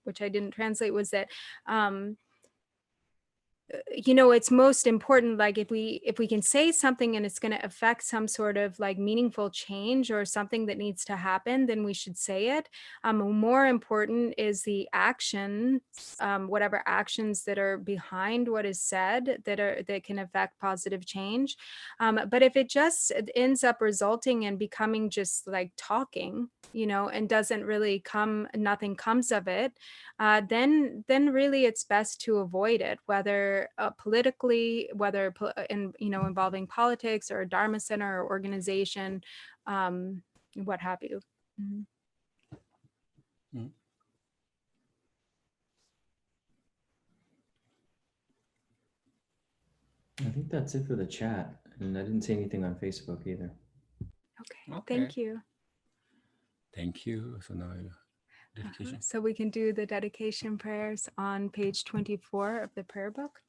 which I didn't translate was that you know, it's most important, like if we can say something and it's going to affect some sort of like meaningful change or something that needs to happen, then we should say it. More important is the action, whatever actions that are behind what is said that can affect positive change. But if it just ends up resulting in becoming just like talking, you know, and doesn't really nothing comes of it, then really it's best to avoid it, whether politically, whether in, you know, involving politics or a Dharma center or organization, what have you. I think that's it for the chat, and I didn't say anything on Facebook either. Okay. Thank you. Thank you. So now dedication. So we can do the dedication prayers on page 24 of the prayer book.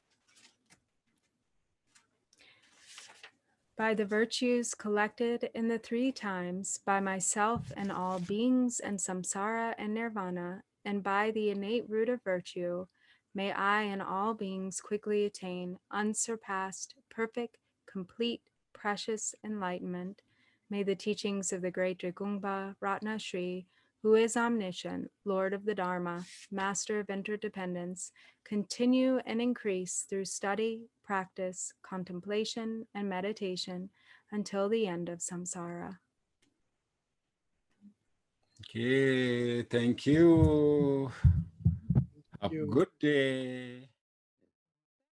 By the virtues collected in the 3 times, by myself and all beings and samsara and nirvana, and by the innate root of virtue, may I and all beings quickly attain unsurpassed, perfect, complete, precious enlightenment. May the teachings of the great Drikungpa Ratna Shri, who is omniscient, Lord of the Dharma, Master of interdependence, continue and increase through study, practice, contemplation, and meditation until the end of samsara. Okay, thank you. Have a good day.